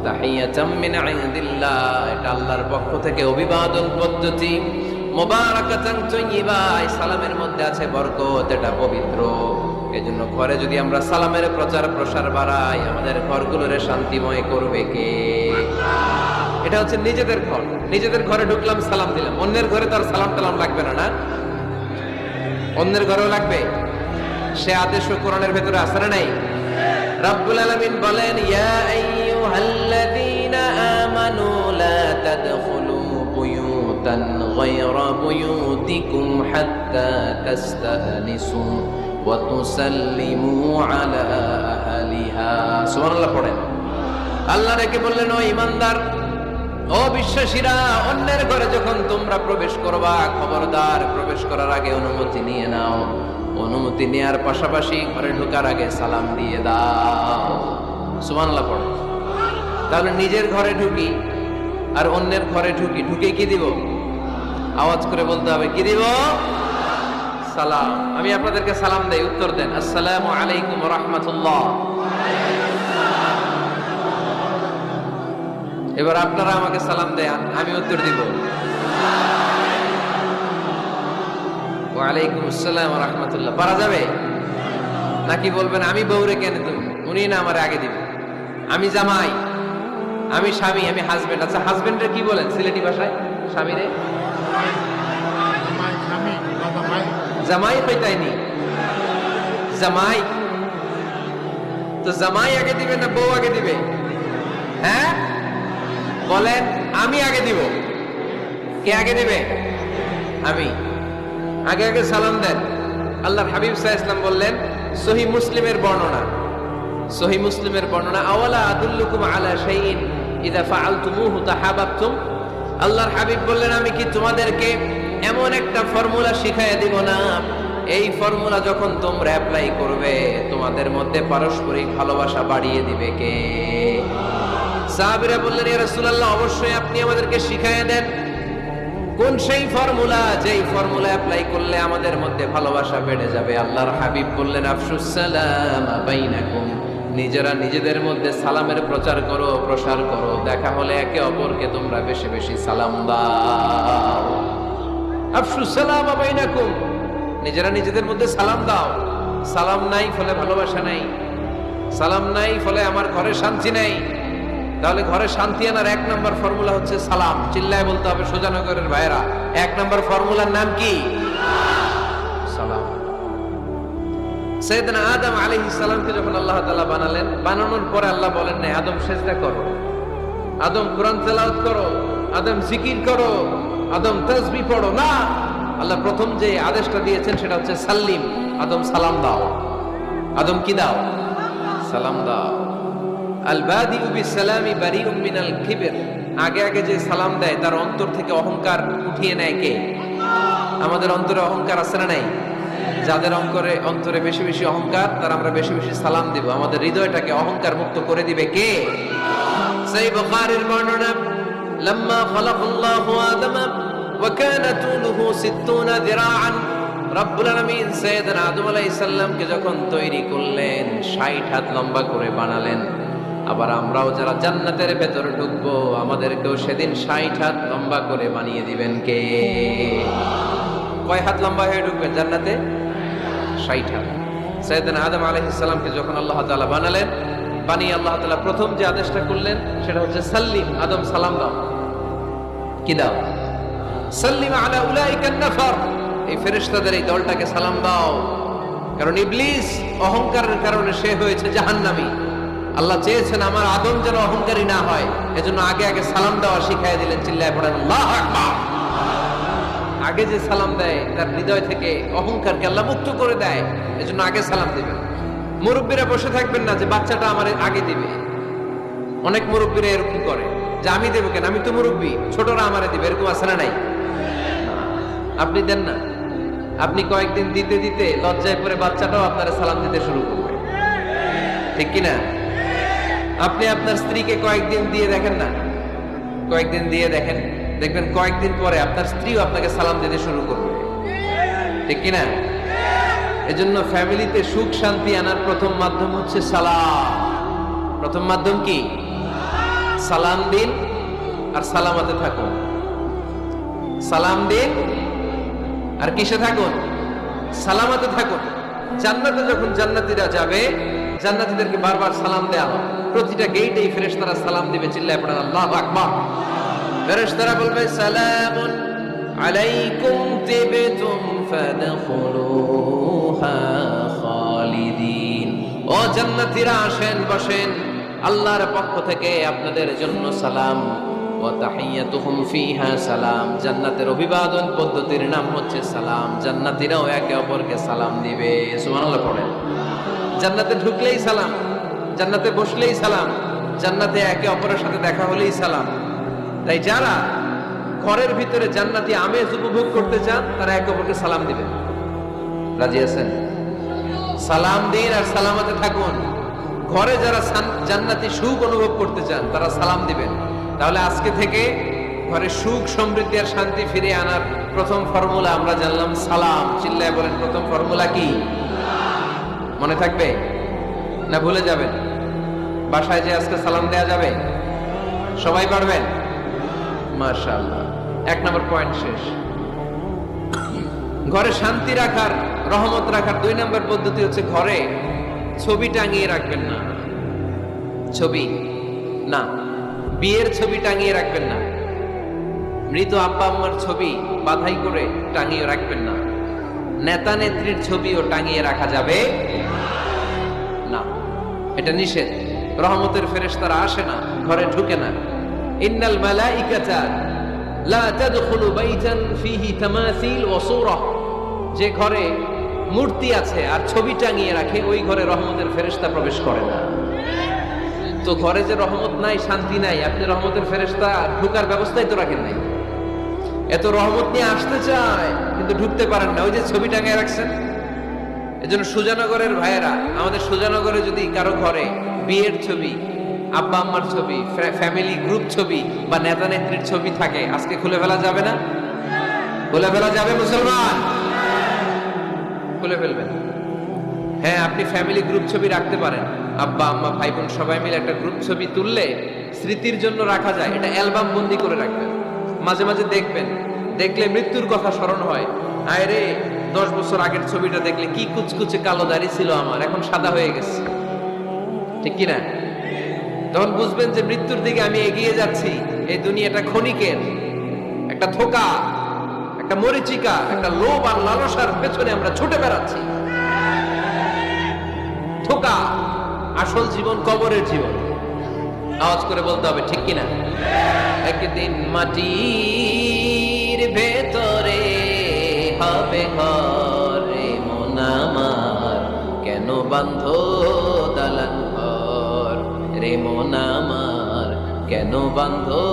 A: তাহিয়াতাম মিন ইনদিল্লাহ, এটা আল্লাহর পক্ষ থেকে অভিবাদন পদ্ধতি। মুবারাকাতান তাইয়্যিবা, এই সালামের মধ্যে আছে বরকত, এটা পবিত্র। এজন্য ঘরে যদি আমরা সালামের প্রচার প্রসার বাড়াই, আমাদের ঘরগুলোরে শান্তিময় করবে কে? এটা হচ্ছে নিজেদের ঘর। নিজেদের ঘরে ঢুকলাম, সালাম দিলাম। অন্যের ঘরে তার সালাম টালাম লাগবে না, না? অন্যের ঘরেও লাগবে। সে আদেশ কোরআনের ভেতরে আছে না নাই? রব্বুল আলামিন বলেন, ইয়া আইয়ুহাল্লাযীনা আমানু লা তাদখুলু বুয়ুতান গায়রা বুয়ুতিকুম হাত্তা তাস্তানিসু ওয়া তুসাল্লিমু আলা আহলিহা। সুবহানাল্লাহ পড়েন। আল্লাহ রেখে বললেন, ও ঈমানদার, ও বিশ্বাসীরা, অন্যের ঘরে যখন তোমরা প্রবেশ করবা, খবরদার প্রবেশ করার আগে অনুমতি নিয়ে নাও। অনুমতি নেওয়ার পাশাপাশি ঘরে ঢোকার আগে সালাম দিয়ে দাও। সুবহানাল্লাহ পড়ো। তাহলে নিজের ঘরে ঢুকি আর অন্যের ঘরে ঢুকি, ঢুকে কি দিব? আওয়াজ করে বলতে হবে, কি দিব? সালাম। আমি আপনাদেরকে সালাম দেই, উত্তর দেন, আসসালামু আলাইকুম ওয়া রাহমাতুল্লাহ। এবার আপনারা আমাকে সালাম দেন, আমি উত্তর দিব, ওয়া আলাইকুম আসসালাম ওয়া রাহমাতুল্লাহ। পারা যাবে? নাকি বলবেন আমি বউরে কেন, তুমি উনি না আমার আগে দিবে? আমি জামাই, আমি স্বামী, আমি হাজবেন্ড। আচ্ছা, হাজবেন্ডের কি বলেন সিলেটি ভাষায়? স্বামীরে জামাই পেটাইনি, জামাই। তো জামাই আগে দিবে না বউ আগে দিবে? হ্যাঁ বলেন, আমি আগে দিব। কে আগে দিবে? আমি। আগে আগে সালাম দেন। আল্লাহর হাবিব সাল্লাল্লাহু আলাইহি ওয়াসাল্লাম বললেন, সহিহ মুসলিমের বর্ণনা, সহিহ মুসলিমের বর্ণনা, আওয়ালা আদুল্লুকুম আলা শাইইন ইযা ফাআলতুমুহু তাহাব্বাতুম। আল্লাহর হাবিব বললেন, আমি কি তোমাদেরকে এমন একটা ফর্মুলা শিখাইয়া দিব না, এই ফর্মুলা যখন তোমরা অ্যাপ্লাই করবে, তোমাদের মধ্যে পারস্পরিক ভালোবাসা বাড়িয়ে দিবে কে? সাহাবীরা বললেন, ইয়া রাসূলুল্লাহ, অবশ্যই আপনি আমাদেরকে শিখাইয়া দেন। কোন সেই ফর্মুলা, যেই ফর্মুলা অ্যাপ্লাই করলে আমাদের মধ্যে ভালোবাসা বেড়ে যাবে? আল্লাহর হাবিব বললেন, আফশুস সালাম বাইনাকুম, নিজেরা নিজেদের মধ্যে সালামের প্রচার করো, প্রসার করো। দেখা হলে একে অপরকে তোমরা বেশি বেশি সালাম দাও। আফশুস সালাম বাইনাকুম, নিজেরা নিজেদের মধ্যে সালাম দাও। সালাম নাই ফলে ভালোবাসা নাই, সালাম নাই ফলে আমার ঘরে শান্তি নেই। তাহলে ঘরে শান্তি আনার এক নম্বর ফর্মুলা হচ্ছে সালাম। চিল্লায় বলতে হবে সোজানগরের ভাইরা, এক নম্বর ফর্মুলার নাম কি? সালাম। সাইয়েদনা আদম আলাইহিস সালামকে যখন আল্লাহ তাআলা বানালেন, বানানোর পরে আল্লাহ বলেন না আদম সিজদা করো, আদম কোরআন তেলাওয়াত করো, আদম জিকির করো, আদম তাসবিহ পড়ো না। আল্লাহ প্রথম যে আদেশটা দিয়েছেন সেটা হচ্ছে সাল্লিম, আদম সালাম দাও। আদম কি দাও? সালাম দাও। আল বাদিউ বিসসালামি বারিউম মিনাল কিবর, আগে আগে যে সালাম দেয় তার অন্তর থেকে অহংকার উঠিয়ে নেয় কে? আমাদের অন্তরে অহংকার আছে না নাই? যাদের অন্তরে বেশি বেশি অহংকার, তার আমরা বেশি বেশি সালাম দিব। আমাদের হৃদয়টাকে অহংকার মুক্ত করে দিবে কে? সেই বুখারীর বর্ণনা, লাম্মা খালাকাল্লাহু আদম ওয়া কানা তুলুহু 60 যিরাআন, রব্বুল আলামিন সাইয়েদনা আদম আলাইহিস সালামকে যখন তৈরি করলেন 60 হাত লম্বা করে বানালেন। আবার আমরাও যারা জান্নাতের ভেতরে ঢুকবো আমাদেরকেও সেদিন 60 হাত লম্বা করে বানিয়ে দিবেন কে? কয় হাত লম্বা হয়ে ঢুকবেন জান্নাতে? 60 হাত। সাইয়েদনা আদম আলাইহিস সালামকে যখন আল্লাহ তাআলা বানালেন, বানিয়ে আল্লাহ তাআলা প্রথম যে আদেশটা করলেন সেটা হচ্ছে সাল্লিম, আদম সালাম দাও। কি দাও? সাল্লিম আলা উলাইকান নাফার, এই ফেরেশতাদের এই দলটাকে সালাম দাও। কারণ ইবলিস অহংকারের কারণে সে হয়েছে জাহান্নামী। আল্লাহ চেয়েছেন আমার আদম যেন অহংকারী না হয়, এজন্য আগে আগে সালাম দেওয়া শিখাই দিলেন। চিল্লায় পড়েন আল্লাহু আকবার। আগে যে সালাম দেয় তার হৃদয় থেকে অহংকারকে আল্লাহ মুক্ত করে দেয়, এজন্য আগে সালাম দিবেন। মুরব্বীরা বসে থাকবেন না যে বাচ্চাটা আমার আগে দিবে। অনেক মুরব্বীরা এরকম করে যে আমি দেবো কেন, আমি তো মুরব্বী, ছোটরা আমারে দিবে, এরকম আছে না নাই? আপনি দেন না। আপনি কয়েকদিন দিতে দিতে লজ্জায় পড়ে বাচ্চাটাও আপনার সালাম দিতে শুরু করবে, ঠিক কিনা? আপনি আপনার স্ত্রীকে কয়েকদিন দিয়ে দেখেন না, কয়েকদিন দিয়ে দেখেন, দেখবেন কয়েকদিন পরে আপনার স্ত্রীও আপনাকে সালাম দিতে শুরু করবে, ঠিক কিনা? এজন্য ফ্যামিলিতে সুখ শান্তি আনার প্রথম মাধ্যম হচ্ছে সালাম। প্রথম মাধ্যম কি? সালাম দিন আর সালামতে থাকুন। সালাম দিন আর কিসে থাকুন? সালামতে থাকুন। জান্নাতে যখন জান্নাতীরা যাবে, জান্নাতীদেরকে বারবার সালাম দেয়া হবে। প্রতিটা গেটেই ফেরেশতারা সালাম দিবে। চিল্লায় পড়েন আল্লাহু আকবার। ফেরেশতারা বলবে সালামুন আলাইকুম তিবতুম ফাদখুলুহা খালিদিন। ও জান্নাতীরা আসেন, বসেন, আল্লাহর পক্ষ থেকে আপনাদের জন্য সালাম। ওয়া তাহিয়াতুহুম ফিহা সালাম, জান্নাতের অভিবাদন পদ্ধতির নাম হচ্ছে সালাম। জান্নাতীরাও একে অপরকে সালাম দিবে। সুবহানাল্লাহ পড়েন। জান্নাতে ঢুকলেই সালাম, জান্নাতে বসলেই সালাম, জান্নাতে একে অপরের সাথে দেখা হলেই সালাম। তাই যারা ঘরের ভিতরে জান্নাতি আমেজ উপভোগ করতে চান তারা একে অপরকে সালাম দিবেন। রাজি আছেন? সালাম দিন আর সালামতে থাকুন। ঘরে যারা জান্নাতি সুখ অনুভব করতে চান তারা সালাম দিবেন। তাহলে আজকে থেকে ঘরে সুখ, সমৃদ্ধি আর শান্তি ফিরিয়ে আনার প্রথম ফর্মুলা আমরা জানলাম সালাম। চিল্লায় বলেন প্রথম ফর্মুলা কি? মনে থাকবে না ভুলে যাবেন? বাসায় যে আজকে সালাম দেয়া যাবে? সবাই পারবেন? মাশাআল্লাহ। 1 নম্বর পয়েন্ট শেষ। ঘরে শান্তি রাখার, রহমত রাখার 2 নম্বর পদ্ধতি হচ্ছে ঘরে ছবি টাঙিয়ে রাখবেন না। ছবি না, বিয়ের ছবি টাঙিয়ে রাখবেন না। মৃত আব্বা আম্মার ছবি বাধাই করে টাঙিয়ে রাখবেন না। নেতা নেত্রীর ছবিও টাঙিয়ে রাখা যাবে না, এটা নিষেধ। রহমতের ফেরেশতারা আসে না, ঘরে ঢুকে না। ইন্নাল মালাইকাতা লা তাদখুলু বাইতান ফিহি তামাসিল ওয়া সূরা, যে ঘরে মূর্তি আছে আর ছবি টাঙিয়ে রাখে ওই ঘরে রহমতের ফেরেশতা প্রবেশ করে না। তো ঘরে যে রহমত নাই, শান্তি নাই, আপনি রহমতের ফেরেশতা ঢোকার ব্যবস্থাই তো রাখেন নাই। এত রহমত নিয়ে আসতে চায় কিন্তু ঢুকতে পারেন না, ওই যে ছবি টাঙিয়ে রাখছেন। এজন্য সুজানগরের ভাইয়েরা, আমাদের সুজানগরে যদি কারো ঘরে বিয়ের ছবি, আব্বা আম্মার ছবি, ফ্যামিলি গ্রুপ ছবি বা নেতা নেত্রীর ছবি থাকে, আজকে খুলে ফেলা যাবে না? খুলে ফেলা যাবে মুসলমান? খুলে ফেলবেন। হ্যাঁ, আপনি ফ্যামিলি গ্রুপ ছবি রাখতে পারেন। আব্বা আম্মা ভাই বোন সবাই মিলে একটা গ্রুপ ছবি তুললে স্মৃতির জন্য রাখা যায়। এটা অ্যালবাম বন্দি করে রাখবেন। মাঝে মাঝে দেখবেন, দেখলে মৃত্যুর কথা স্মরণ হয়। আয় রে, 10 বছর আগের ছবিটা দেখলে কি কুচকুচে কালো দাড়ি ছিল আমার, এখন সাদা হয়ে গেছে, ঠিক কিনা? তখন বুঝবেন যে মৃত্যুর দিকে আমি এগিয়ে যাচ্ছি। এই দুনিয়াটা ক্ষণিকের, একটা ধোঁকা, একটা মরিচিকা, একটা লোভ আর লালসার পেছনে আমরা ছুটে বেড়াচ্ছি। ধোঁকা, আসল জীবন কবরের জীবন। আওয়াজ করে বলতে হবে, ঠিক কিনা? একদিন মাটির ভেতরে হবে ঘর, রে মন আমার কেন বাঁধো দালান ঘর, রে মন আমার কেন বাঁধো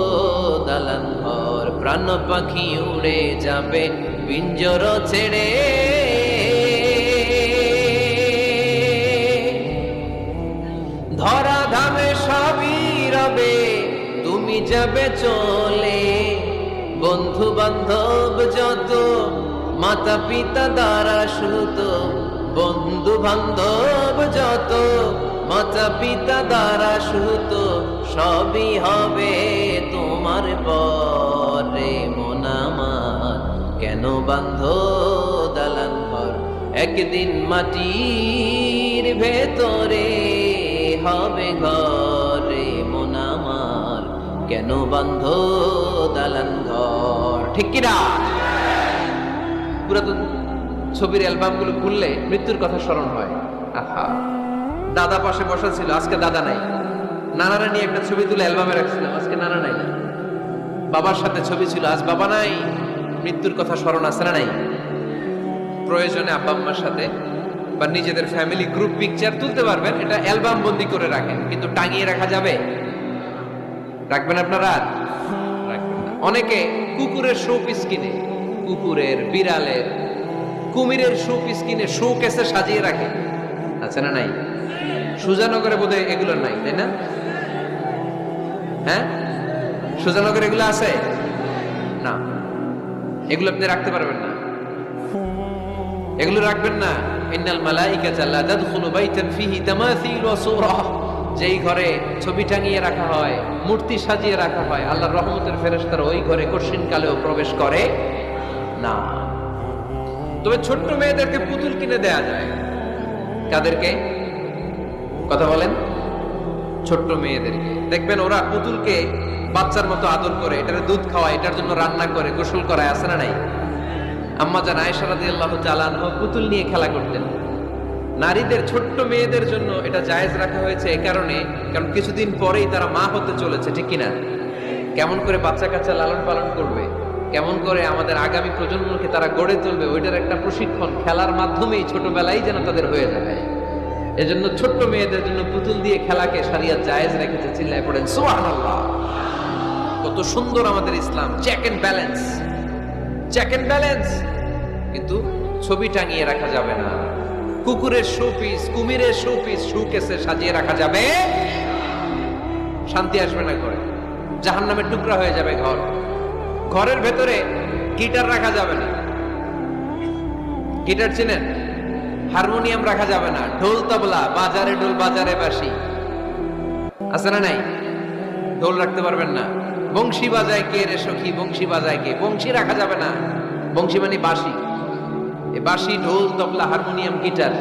A: দালান ঘর। প্রাণ পাখি উড়ে যাবে পিঞ্জর ছেড়ে, ধরা ধামে সবই রবে তুমি যাবে চলে। বন্ধু বান্ধব যত মাতা পিতা দ্বারা সুত, বন্ধু বান্ধব যত মাতা পিতা দ্বারা সুত, সবই হবে তোমার পরে। মন আমার কেন বাঁধো দালান ঘর, একদিন মাটির ভেতরে হবে ঘরে। মন আমার কেন বাঁধো দালান ঘর, ঠিক কিনা? পুরাতন ছবির অ্যালবামগুলো খুললে মৃত্যুর কথা স্মরণ হয়। আহা, দাদা পাশে বসা ছিল, আজকে দাদা নাই। নানারা নিয়ে একটা ছবি তুলে অ্যালবামে রাখছিলাম, আজকে নানা নাই। বাবার সাথে ছবি ছিল, আজ বাবা নাই। মৃত্যুর কথা স্মরণ আছে না নাই? প্রয়োজনে আব্বা আম্মার সাথে বা নিজেদের ফ্যামিলি গ্রুপ পিকচার তুলতে পারবেন, এটা অ্যালবাম বন্দি করে রাখেন, কিন্তু টাঙিয়ে রাখা যাবে? রাখবেন আপনারা? রাখবেন না। অনেকে কুকুরের শো পিস কিনে, কুকুরের, বিড়ালের, কুমিরের শো পিস কিনে শো কেসে সাজিয়ে রাখে, আছে না নাই? সুজানগরে বোধহয় এগুলো নাই, তাই না? হ্যাঁ, সুজানগরে এগুলো আছে না? এগুলো আপনি রাখতে পারবেন না, এগুলো রাখবেন না। ইন্নাল মালাইকাতা লা তাদখুলু বাইতান ফিহি তামাসিল ওয়া সূরা, যেই ঘরে ছবি টাঙিয়ে রাখা হয়, মূর্তি সাজিয়ে রাখা হয়, আল্লাহর রহমতের ফেরেশতারা ওই ঘরে কঠিন কালেও প্রবেশ করে না। তবে ছোট্ট মেয়েদেরকে পুতুল কিনে দেয়া যায়। কাদেরকে কথা বলেন? ছোট্ট মেয়েদেরকে। দেখবেন ওরা পুতুলকে বাচ্চার মতো আদর করে, এটার দুধ খাওয়ায়, এটার জন্য রান্না করে, গোসল করায়, আছে না নাই? আম্মা জান আয়েশা রাদিয়াল্লাহু তাআলা আনহা পুতুল নিয়ে খেলা করতেন। নারীদের, ছোট্ট মেয়েদের জন্য এটা জায়েজ রাখা হয়েছে এই কারণে, কারণ কিছুদিন পরেই তারা মা হতে চলেছে, ঠিক কিনা? কেমন করে বাচ্চা কাচ্চা লালন পালন করবে, কেমন করে আমাদের আগামী প্রজন্মকে তারা গড়ে তুলবে, ওইটার একটা প্রশিক্ষণ খেলার মাধ্যমেই ছোটবেলায় যেন তাদের হয়ে যায়। এজন্য ছোট্ট মেয়েদের জন্য পুতুল দিয়ে খেলাকে শরিয়ত জায়েজ রেখেছে। চিল্লায় পড়েন সুবহানাল্লাহ। কত সুন্দর আমাদের ইসলাম, check and balance, check and balance. কিন্তু ছবি টাঙিয়ে রাখা যাবে না। কুকুরের শো পিস, কুমিরের শো পিস শো কেসে সাজিয়ে রাখা যাবে, শান্তি আসবে না ঘরে, জাহান্নামের টুকরা হয়ে যাবে ঘর। ঘরের ভেতরে গিটার রাখা যাবে না। গিটার চিনেন? হারমোনিয়াম রাখা যাবে না। ঢোল তবলা, বাজারে ঢোল বাজারে বাঁশি, আছে না নাই? ঢোল রাখতে পারবেন না। বংশী বাজায় কে রে সখী, বংশী বাজায় কে? বংশী রাখা যাবে না। বংশী মানে বাঁশি। এই বাঁশি, ঢোল, তবলা, হারমোনিয়াম, গিটার,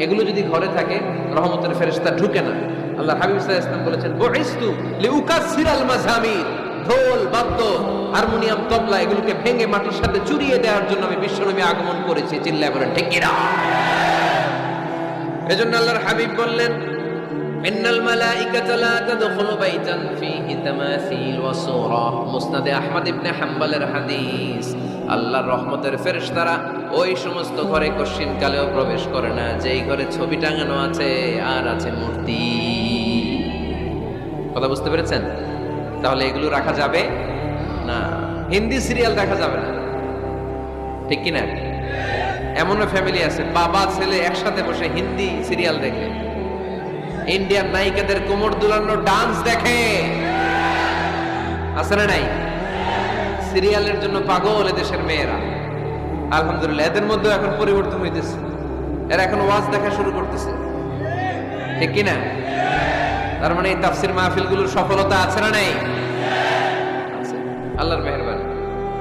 A: এগুলো যদি ঘরে থাকে রহমতের ফেরেশতা ঢুকে না। আল্লাহ হাবিব সাল্লাল্লাহু আলাইহি ওয়াসাল্লাম বলেছেন, বুইসতু লিউকাসসিরাল মাযামির, ঢোল, বাদ্য, হারমোনিয়াম, তবলা এগুলোকে ভেঙে মাটির সাথে চুরিয়ে দেওয়ার জন্য আমি বিশ্বনবী আগমন করেছি। চিল্লায় বলেন ঠিক কিনা? এজন্য আল্লাহর হাবিব বললেন, ইন্নাল মালাইকাতা লা তাদখুলু বাইতান ফীহি তামাসিল ওয়া সূরা। মুসনাদে আহমদ ইবনে হাম্বলের হাদিস। আল্লাহর রহমতের ফেরেশতারা ওই সমস্ত ঘরে কশিন কালেও প্রবেশ করে না যেই ঘরে ছবি টাঙানো আছে আর আছে মূর্তি। কথা বুঝতে পেরেছেন? তাহলে এগুলো রাখা যাবে না। হিন্দি সিরিয়াল দেখা যাবে না, ঠিক কিনা? এমনও ফ্যামিলি আছে বাবা ছেলে একসাথে বসে হিন্দি সিরিয়াল দেখে, ইন্ডিয়ান নায়িকাদের কোমর দুলানো ডান্স দেখে, আছে না নাই? সিরিয়ালের জন্য পাগল এদেশের মেয়েরা। আলহামদুলিল্লাহ, এদের মধ্যে এখন পরিবর্তন হইতেছে। এরা এখন ওয়াজ দেখা শুরু করতেছে, ঠিক কিনা? তার মানে এই তাফসির মাহফিলগুলোর সফলতা আছে না নাই? আছে, আল্লাহর মেহেরবানি।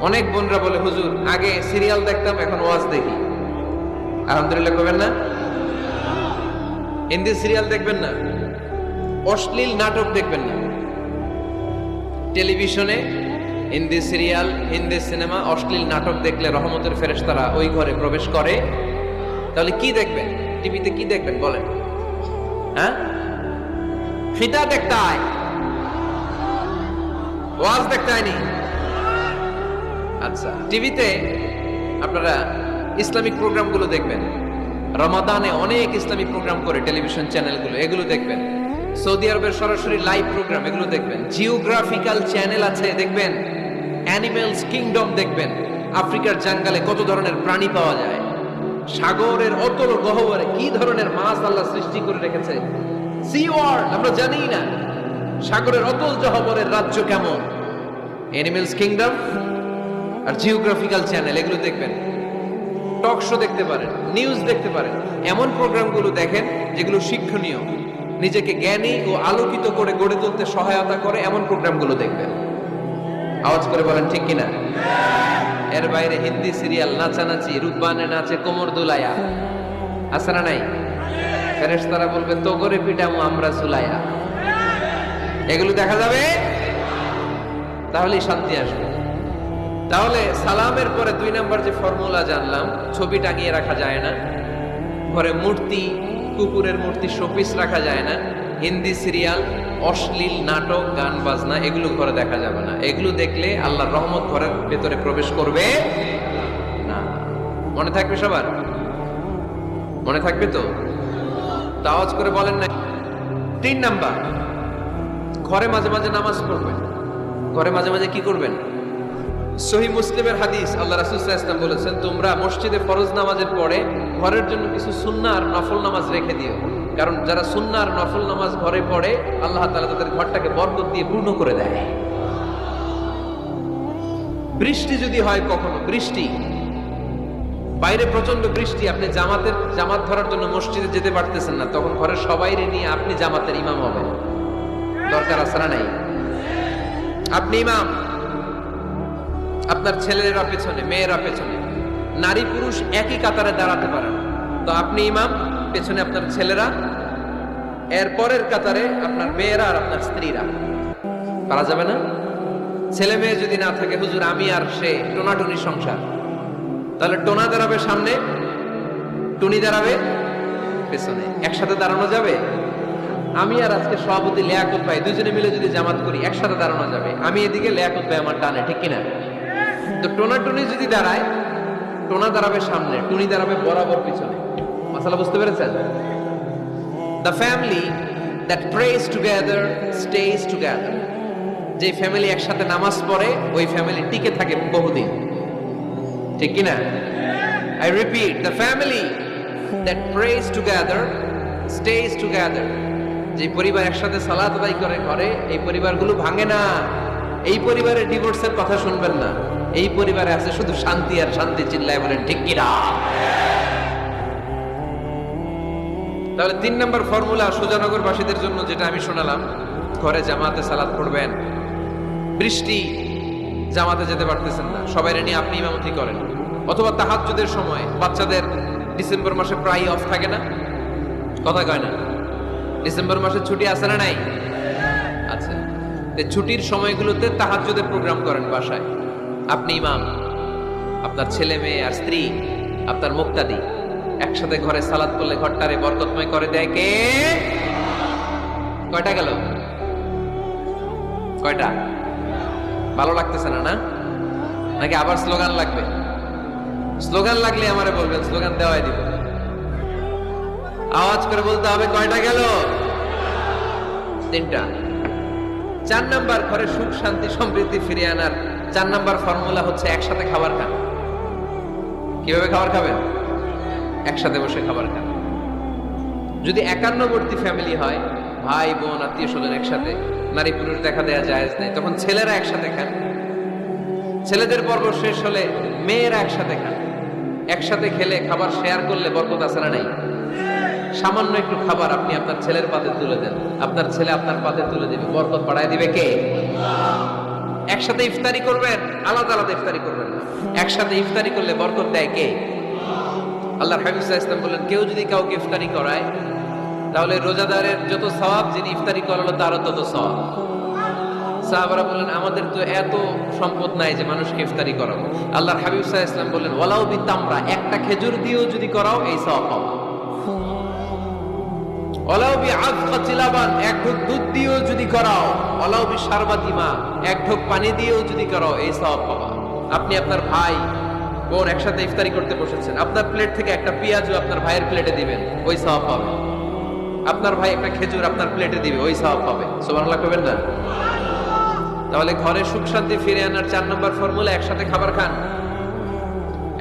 A: অনেক বোনরা বলে, হুজুর আগে সিরিয়াল দেখতাম, এখন ওয়াজ দেখি। আলহামদুলিল্লাহ করবেন না? হিন্দি সিরিয়াল দেখবেন না, অশ্লীল নাটক দেখবেন না। টেলিভিশনে হিন্দি সিরিয়াল, হিন্দি সিনেমা, অশ্লীল নাটক দেখলে রহমতের ফেরেশতারা ওই ঘরে প্রবেশ করে। তাহলে কি দেখবেন? টিভিতে কি দেখবেন বলেন? হ্যাঁ, ফিতা দেখতে হয়, ওয়াজ দেখতে হয়নি? আচ্ছা, টিভিতে আপনারা ইসলামিক প্রোগ্রামগুলো দেখবেন। রমাদানে অনেক ইসলামিক প্রোগ্রাম করে টেলিভিশন চ্যানেলগুলো, এগুলো দেখবেন। সৌদি আরবের সরাসরি লাইভ প্রোগ্রাম, এগুলো দেখবেন। জিওগ্রাফিক্যাল চ্যানেল আছে, দেখবেন। অ্যানিমেলস কিংডম দেখবেন। আফ্রিকার জঙ্গলে কত ধরনের প্রাণী পাওয়া যায়, সাগরের অতল গহ্বরে কি ধরনের মাছ আল্লাহ সৃষ্টি করে রেখেছে, সি ওয়ার্ল্ড আমরা জানি না, সাগরের অতল গহ্বরের রাজ্য কেমন। অ্যানিমেলস কিংডম আর জিওগ্রাফিক্যাল চ্যানেল, এগুলো দেখবেন। টক শো দেখতে পারেন, নিউজ দেখতে পারেন। এমন প্রোগ্রামগুলো দেখেন যেগুলো শিক্ষণীয়, নিজেকে জ্ঞানী ও আলোকিত করে গড়ে তুলতে সহায়তা করে, এমন প্রোগ্রামগুলো দেখবেন। আওয়াজ করে বলেন ঠিক কিনা? এর বাইরে হিন্দি সিরিয়াল, নাচানাচি, রূপবানে নাচে কোমর দুলায়া, আছে না নাই? ফেরেশতারা বলবে তো করে পিটামু আমরা সুলায়া, এগুলো দেখা যাবে, তাহলেই শান্তি আসবে। তাহলে সালামের পরে 2 নাম্বার যে ফর্মুলা জানলাম, ছবি টাঙিয়ে রাখা যায় না, ঘরে মূর্তি, কুকুরের মূর্তি, শোপিস রাখা যায় না, হিন্দি সিরিয়াল, অশ্লীল নাটক, গান বাজনা, এগুলো ঘরে দেখা যাবে না। এগুলো দেখলে আল্লাহর রহমত ঘরের ভেতরে প্রবেশ করবে না। মনে থাকবে সবার? মনে থাকবে তো? আওয়াজ করে বলেন না। 3 নাম্বার, ঘরে মাঝে মাঝে নামাজ পড়বেন। ঘরে মাঝে মাঝে কি করবেন? সহিহ মুসলিমের হাদিস, আল্লাহ রাসূল সাল্লাল্লাহু আলাইহি ওয়াসাল্লাম বলেছেন, তোমরা মসজিদে ফরজ নামাজের পরে ঘরের জন্য কিছু সুন্নাহ আর নফল নামাজ রেখে দিও। কারণ যারা সুন্নাহ আর নফল নামাজ ঘরে পড়ে, আল্লাহ তাআলা তাদের ঘরটাকে বরকত দিয়ে পূর্ণ করে দেয়। বৃষ্টি যদি হয়, কখনো বৃষ্টি, বাইরে প্রচন্ড বৃষ্টি, আপনি জামাত ধরার জন্য মসজিদে যেতে পারতেছেন না, তখন ঘরের সবাইরে নিয়ে আপনি জামাতের ইমাম হবেন। দরকার আছে না নাই? আপনি ইমাম, আপনার ছেলেরা পেছনে, মেয়েরা পেছনে, নারী পুরুষ একই কাতারে দাঁড়াতে পারেন, তো আপনি ইমাম, পেছনে আপনার ছেলেরা, এর পরের কাতারে আপনার মেয়েরা আর আপনার স্ত্রীরা। পারা যাবে না? ছেলে মেয়ে যদি না থাকে, হুজুর আমি আর সে টোনাটুনি সংসার, তাহলে টোনা দাঁড়াবে সামনে, টুনি দাঁড়াবে পেছনে, একসাথে দাঁড়ানো যাবে? আমি আর আজকে সভাপতি লিয়াকত ভাই দুজনে মিলে যদি জামাত করি, একসাথে দাঁড়ানো যাবে। আমি এদিকে, লিয়াকত ভাই আমার টানে, ঠিক কিনা? তো টোনা টুনি যদি দাঁড়ায়, টোনা দাঁড়াবে সামনে, টুনি দাঁড়াবে বরাবর পিছনে। মাসালা বুঝতে পেরেছেন? The family that prays together stays together. যে ফ্যামিলি একসাথে নামাজ পড়ে, ওই ফ্যামিলি টিকে থাকে বহুদিন, ঠিক কিনা? I repeat, the family that prays together stays together. যে পরিবার একসাথে সালাত আদায় করে ঘরে, এই পরিবারগুলো ভাঙে না। এই পরিবারে ডিভোর্সের কথা শুনবেন না। এই পরিবারে আছে শুধু শান্তি আর শান্তি। চিল্লায় বলেন ঠিক কিনা? তাহলে 3 নম্বর ফর্মুলা সুজানগরবাসীদের জন্য যেটা আমি শোনালাম, ঘরে জামাতে সালাত পড়বেন। বৃষ্টি, জামাতে যেতে পারতেছেন না, সবাইরে নিয়ে আপনি ইমামতি করেন। অথবা তাহাজ্জুদের সময়, বাচ্চাদের ডিসেম্বর মাসে প্রায় অফ থাকে না, কথা কয় না? ডিসেম্বর মাসে ছুটি আছে না নাই? আচ্ছা, ছুটির সময়গুলোতে তাহাজ্জুদের প্রোগ্রাম করেন বাসায়। আপনি ইমাম, আপনার ছেলে মেয়ে আর স্ত্রী, আপনার মুক্তাদি, একসাথে ঘরে সালাত করলে ঘরটারে বরকতময় করে দেয় কে? কয়টা গেল? কয়টা? ভালো লাগতেছে না? না নাকি আবার স্লোগান লাগবে? স্লোগান লাগলে আমারে বলবেন, স্লোগান দেওয়াই দিব। আওয়াজ করে বলতে হবে কয়টা গেল? 3টা। 4 নাম্বার, ঘরে সুখ শান্তি সমৃদ্ধি ফিরিয়ে আনার 4 নাম্বার ফর্মুলা হচ্ছে একসাথে খাবার খান। কিভাবে খাবার খাবেন? একসাথে বসে খাবার খান। যদি একান্নবর্তী ফ্যামিলি হয়, ভাই বোন আত্মীয় স্বজন একসাথে, নারী পুরুষ দেখা দেয়া জায়েজ নেই, তখন ছেলেরা একসাথে খান। ছেলেদের পর্ব শেষ হলে মেয়েরা একসাথে খান। একসাথে খেলে, খাবার শেয়ার করলে বরকত আছে না নাই? সামান্য একটু খাবার আপনি আপনার ছেলের পাতে তুলে দেন, আপনার ছেলে আপনার পাতে তুলে দিবে, বরকত বাড়ায় দিবে কে? একসাথে ইফতারি করবেন, আলাদা আলাদা ইফতারি করবেন না। একসাথে ইফতারি করলে বরকত দেয় কে? আল্লাহর হাবিব সাল্লাল্লাহু আলাইহি ওয়াসাল্লাম বললেন, কেউ যদি কাউকে ইফতারি করায়, তাহলে রোজাদারের যত সওয়াব, যিনি ইফতারি করালো তারও তত সওয়াব। সাহাবারা বললেন, আমাদের তো এত সম্পদ নাই যে মানুষকে ইফতারি করাবো। আল্লাহর হাবিব সাল্লাল্লাহু আলাইহি ওয়াসাল্লাম বললেন, ওয়ালাউ বিতামরা, একটা খেজুর দিয়েও যদি করাও এই সওয়াব পাবে। ওয়ালাউ বিআযফাতি লাবান, এক ঢোক দুধ দিয়েও যদি করাও, ওয়ালাউ বিশারবাতি মা, এক ঢোক পানি দিয়েও যদি করাও, এই সওয়াব পাবা। আপনি আপনার ভাই বোন একসাথে ইফতারি করতে বসেছেন, আপনার প্লেট থেকে একটা পেঁয়াজও আপনার ভাইয়ের প্লেটে দিবেন, ওই সওয়াব পাবেন। আপনার ভাই একটা খেজুর আপনার প্লেটে দিবে, ওই সওয়াব পাবে। সুবহানাল্লাহ কইবেন না? তাহলে ঘরে সুখ শান্তি ফিরে আনার 4 নম্বর ফর্মুলা, একসাথে খাবার খান।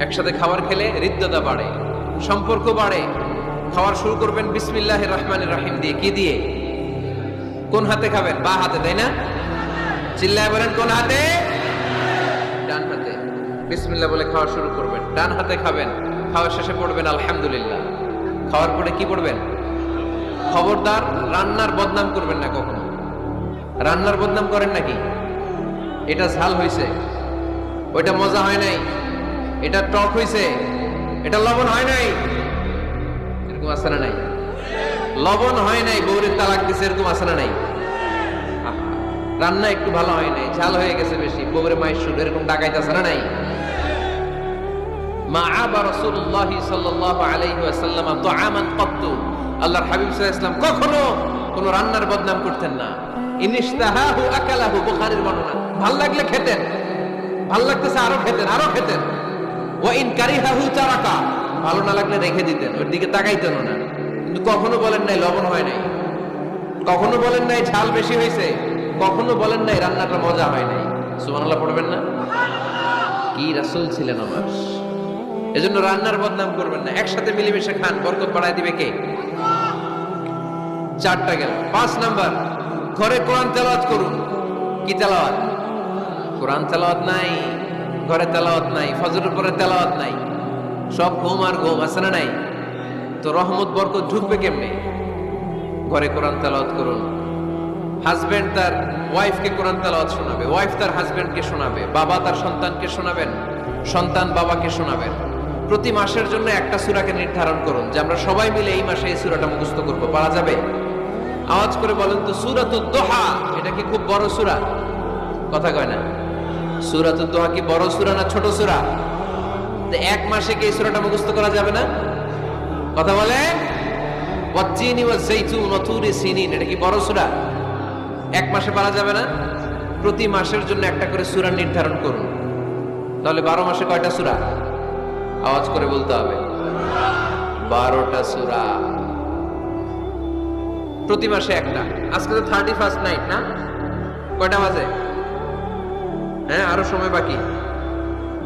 A: একসাথে খাবার খেলে হৃদ্যতা বাড়ে, সম্পর্ক বাড়ে। খাওয়ার শুরু করবেন বিসমিল্লাহির রহমানির রহিম দিয়ে। কি দিয়ে? কোন হাতে খাবেন? বা হাতে, তাই না? চিল্লায় বলেন কোন হাতে? ডান হাতে। বিসমিল্লাহ বলে খাওয়া শুরু করবেন, ডান হাতে খাবেন। খাওয়ার শেষে পড়বেন আলহামদুলিল্লাহ। খাওয়ার পরে কি পড়বেন? খবরদার রান্নার বদনাম করবেন না কখনো। রান্নার বদনাম করেন নাকি? এটা ঝাল হয়েছে, ওইটা মজা হয় নাই, এটা টক হয়েছে, এটা লবণ হয় নাই, এরকম আছে না নাই? লবণ হয় নাই, বউরের তালাক দিছে, এরকম আছে না নাই? রান্না একটু ভালো হয় নাই, ঝাল হয়ে গেছে বেশি, বউরে মাইশুর, এরকম ডাকাইতে আছে না নাই? মা আবা রাসূলুল্লাহ সাল্লাল্লাহু আলাইহি ওয়াসাল্লাম তুআমান ক্বাত্তু, আল্লাহর হাবিব সাল্লাল্লাহু আলাইহি ওয়াসাল্লাম কখনো কোনো রান্নার বদনাম করতেন না। ইনিশতাহাহু আকালাহু, বুখারীর বর্ণনা। ভাল লাগলে খেতেন, ভাল লাগতেছে আরো খেতেন, আরো খেতেন। ওয়া ইন কারিহাহু তারাকা, ভালো না লাগলে রেখে দিতেন, ওর দিকে তাকাইতেন না। কিন্তু কখনো বলেন নাই লবণ হয় নাই, কখনো বলেন নাই ঝাল বেশি হয়েছে, কখনো বলেন নাই রান্নাটা মজা হয় নাই। সুবহানাল্লাহ পড়বেন না? কি রাসূল ছিলেন আমার। এজন্য রান্নার বদনাম করবেন না, একসাথে মিলেমিশে খান, বরকত বাড়ায় দিবে কে? 4টা গেল। 5 নাম্বার, ঘরে কোরআন তেলাওয়াত করুন। কি তেলাওয়াত? কোরআন তেলাওয়াত নাই, ঘরে তেলাওয়াত নাই, ফজরের পরে তেলাওয়াত নাই, সব ঘুম আর ঘুম, আছে না নাই? তো রহমত বরকত ঢুকবে কেমনে? ঘরে কোরআন তেলাওয়াত করুন। হাজবেন্ড তার ওয়াইফকে কোরআন তেলাওয়াত শোনাবে, ওয়াইফ তার হাজবেন্ডকে শোনাবে, বাবা তার সন্তানকে শোনাবেন, সন্তান বাবাকে শোনাবেন। প্রতি মাসের জন্য একটা সূরাকে নির্ধারণ করুন যে আমরা সবাই মিলে এই মাসে এই সূরাটা মুখস্থ করব। পারা যাবে? আওয়াজ করে বলেন তো, সূরাতুদ দোহা এটা কি খুব বড় সূরা? কথা কয় না। সূরাতুদ দোহা কি বড় সূরা না ছোট সূরা? তো এক মাসে কি এই সূরাটা মুখস্থ করা যাবে না? কথা বলে। ওয়াত-তিনি ওয়াজ-যাইতুন ওয়া তুরি সিনিন, এটা কি বড় সূরা? এক মাসে পারা যাবে না? প্রতি মাসের জন্য একটা করে সূরা নির্ধারণ করুন। তাহলে 12 মাসে কয়টা সূরা? আওয়াজ করে বলতে হবে, 12টা সূরা। প্রতি মাসে একটা। আজকে তো 31st নাইট না? কয়টা বাজে? হ্যাঁ, আরো সময় বাকি।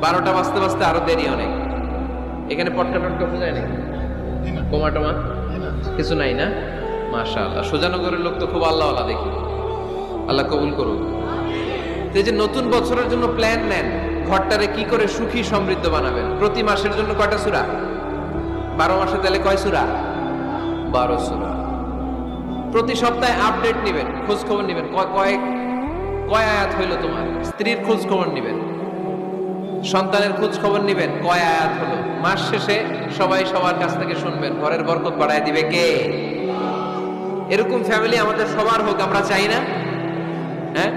A: 12টা বাজতে বাজতে আরো দেরি অনেক। এখানে পটকা টটকা যায় নাকি? কোমা টোমা কিছু নাই না? মাশাআল্লাহ, সুজানগরের লোক তো খুব আল্লাহওয়ালা দেখি। আল্লাহ কবুল করুন। এই যে নতুন বছরের জন্য প্ল্যান নেন, ঘরটারে কি করে সুখী সমৃদ্ধ বানাবেন। প্রতি মাসের জন্য কয়টা সূরা? 12 মাসে তাহলে কয় সূরা? 12 সূরা। প্রতি সপ্তাহে আপডেট নেবেন, খোঁজ খবর নেবেন, কয় আয়াত হইলো তোমার। স্ত্রীর খোঁজ খবর নেবেন, সন্তানের খোঁজ খবর নেবেন, কয় আয়াত হলো। মাস শেষে সবাই সবার কাছ থেকে শুনবেন, ঘরের বরকত বাড়ায় দিবে কে? এরকম ফ্যামিলি আমাদের সবার হোক, আমরা চাই না? হ্যাঁ,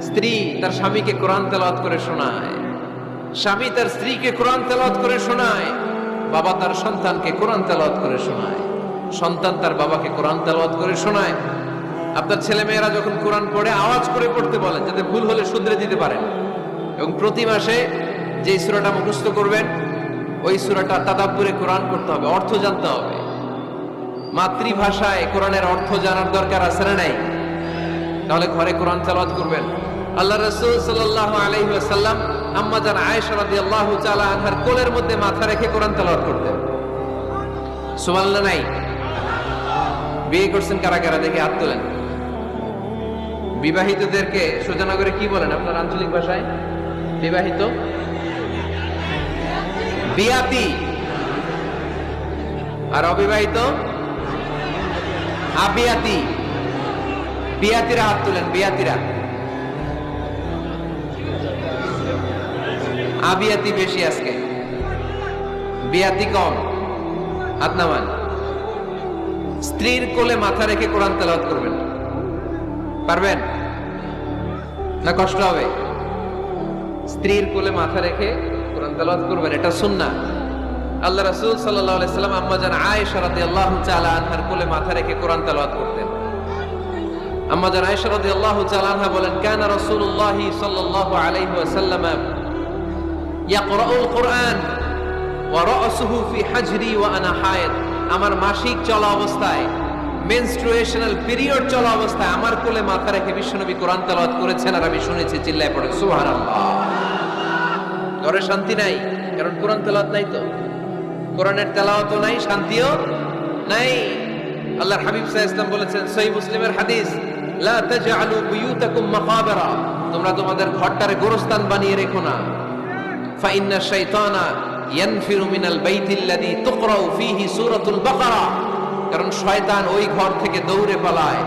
A: স্ত্রী তার স্বামীকে কোরআন তেলাওয়াত করে শোনায়, স্বামী তার স্ত্রীকে কোরআন তেলাওয়াত করে শোনায়, বাবা তার সন্তানকে কোরআন তেলাওয়াত করে শোনায়, সন্তান তার বাবাকে কোরআন তেলাওয়াত করে শোনায়। আপনার ছেলে মেয়েরা যখন কোরআন পড়ে আওয়াজ করে পড়তে বলেন, যাতে ভুল হলে শুধরে দিতে পারেন। এবং প্রতি মাসে যে সূরাটা মুখস্থ করবেন, ওই সূরাটা তাদাব্বুরে কোরআন করতে হবে, অর্থ জানতে হবে। মাতৃভাষায় কোরআনের অর্থ জানার দরকার আছে না নাই? তাহলে ঘরে কোরআন তেলাওয়াত করবেন। আল্লাহ রাসূল সাল্লাল্লাহু আলাইহি ওয়াসাল্লাম আম্মা জান আয়েশা রাদিয়াল্লাহু তাআলা আনহার কোলের মধ্যে মাথা রেখে কোরআন তেলাওয়াত করতেন। সুবহানাল্লাহ নাই? বিয়ে করছেন কারা কারা দেখে হাত তোলেন। বিবাহিতদেরকে সুজানগরে কি বলেন আপনার আঞ্চলিক ভাষায়? বিবাহিত বিয়াতি, আর অবিবাহিত আবিয়াতি। বিয়াতিরা হাত তুলেন, বিয়াতিরা। আবিয়াতি বেশি আজকে, বিয়াতি কম। হাত নামান। স্ত্রীর কোলে মাথা রেখে কোরআন তেলাওয়াত করবেন, পারবেন না? কষ্ট হবে? স্ত্রীর কোলে মাথা রেখে কোরআন তেলাওয়াত করবেন, এটা সুন্নাহ। আল্লাহ রাসূল সাল্লাল্লাহু আলাইহি সাল্লাম আম্মা জান আয়েশা রাদিয়াল্লাহু তাআলা আনহার কোলে মাথা রেখে কোরআন তেলাওয়াত করতেন। আম্মা জান আয়েশা রাদিয়াল্লাহু তাআলা আনহা বলেন, কানা রাসূলুল্লাহ সাল্লাল্লাহু আলাইহি ওয়াসাল্লাম ইয়াকরাউল কুরআন ওয়া রা'সুহু ফি হাজরি ওয়া আনা হায়েদ। আমার মাসিক চলা অবস্থায়, মেনস্ট্রুয়েশনাল পিরিয়ড চলা অবস্থায় আমার কোলে মাথা রেখে বিশ্বনবী কোরআন তেলাওয়াত করেছেন, আর আমি শুনেছি। চিল্লায় পড়ে সুবহানাল্লাহ। ঘরে শান্তি নাই, কারণ কোরআন তেলাওয়াত নাই। তো কোরআনের তেলাওয়াতও নাই, শান্তিও নাই। আল্লাহর হাবিব সাল্লাল্লাহু আলাইহি ওয়াসাল্লাম বলেছেন, সহিহ মুসলিমের হাদিস, লা তাজআলু বুয়ুতাকুম মাকাবিরা, তোমরা তোমাদের ঘরটারে গোরস্থান বানিয়ে রেখো না। ফা ইন্না শাইতানা ইয়ানফিরু মিনাল বাইতিল্লাযী তুকরাউ ফীহি সূরাতুল বাকারা, কারণ শয়তান ওই ঘর থেকে দৌড়ে পালায়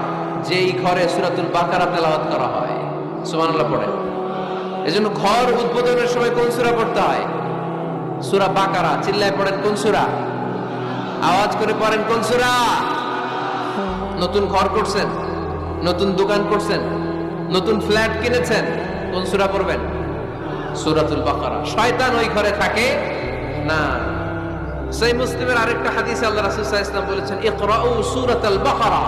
A: যেই ঘরে সূরাতুল বাকারা তেলাওয়াত করা হয়। সুবহানাল্লাহ পড়েন। এজন্য ঘর উদ্বোধনের সময় কোন সূরা পড়তে হয়? সূরা বাকারা। চিল্লায় পড়েন কোন সূরা? আওয়াজ করে পড়েন কোন সূরা? নতুন ঘর করছেন, নতুন দোকান করছেন, নতুন ফ্ল্যাট কিনেছেন, কোন সূরা পড়বেন? সূরাতুল বাকারা। শয়তান ওই ঘরে থাকে না। সহিহ মুসলিমের আরেকটা হাদিসে আল্লাহ রাসূল সাল্লাল্লাহু আলাইহি ওয়াসাল্লাম বলেছেন, ইকরাউ সূরাতাল বাকারা,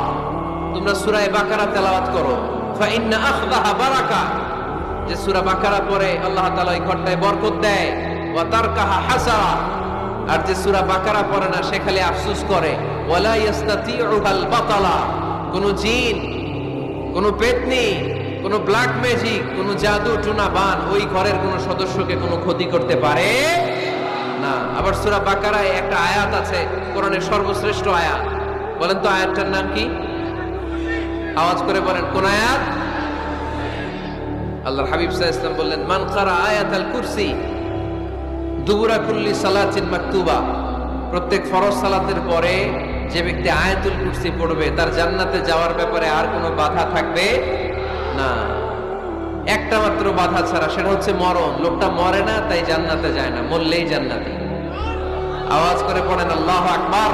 A: তোমরা সূরা বাকারা তেলাওয়াত করো। ফা ইন্না আখযাহা বারাকা, যে সূরা বাকারা পড়ে আল্লাহ তাআলা ওই ঘরটায় বরকত দেয়। ওয়া তারকাহা হাসারা, আর যে সূরা বাকারা পড়ে না সে খালি আফসোস করে। ওয়ালা ইস্তাতিউল বাতালা, কোন জিন, কোন পেতনি, কোন ব্ল্যাক ম্যাজিক, কোন জাদু টুনা বান ওই ঘরের কোন সদস্যকে কোনো ক্ষতি করতে পারে না। আবার সূরা বাকারায় একটা আয়াত আছে, কোরআনের সর্বশ্রেষ্ঠ আয়াত। বলেন তো আয়াতটার নাম কি? আওয়াজ করে বলেন কোন আয়াত? আল্লাহর হাবিব সাল্লাল্লাহু আলাইহি ওয়াসাল্লাম বললেন, মান ক্বারা আয়াতাল কুরসি দুবুরা কুল্লি সালাতিন মাকতুবা, প্রত্যেক ফরজ সালাতের পরে যে ব্যক্তি আয়াতুল কুরসি পড়বে তার জান্নাতে যাওয়ার ব্যাপারে আর কোনো বাধা থাকবে না। একটা মাত্র বাধা ছাড়া, সেটা হচ্ছে মরণ। লোকটা মরে না তাই জান্নাতে যায় না, মরলেই জান্নাতি। আওয়াজ করে পড়েন আল্লাহু আকবার।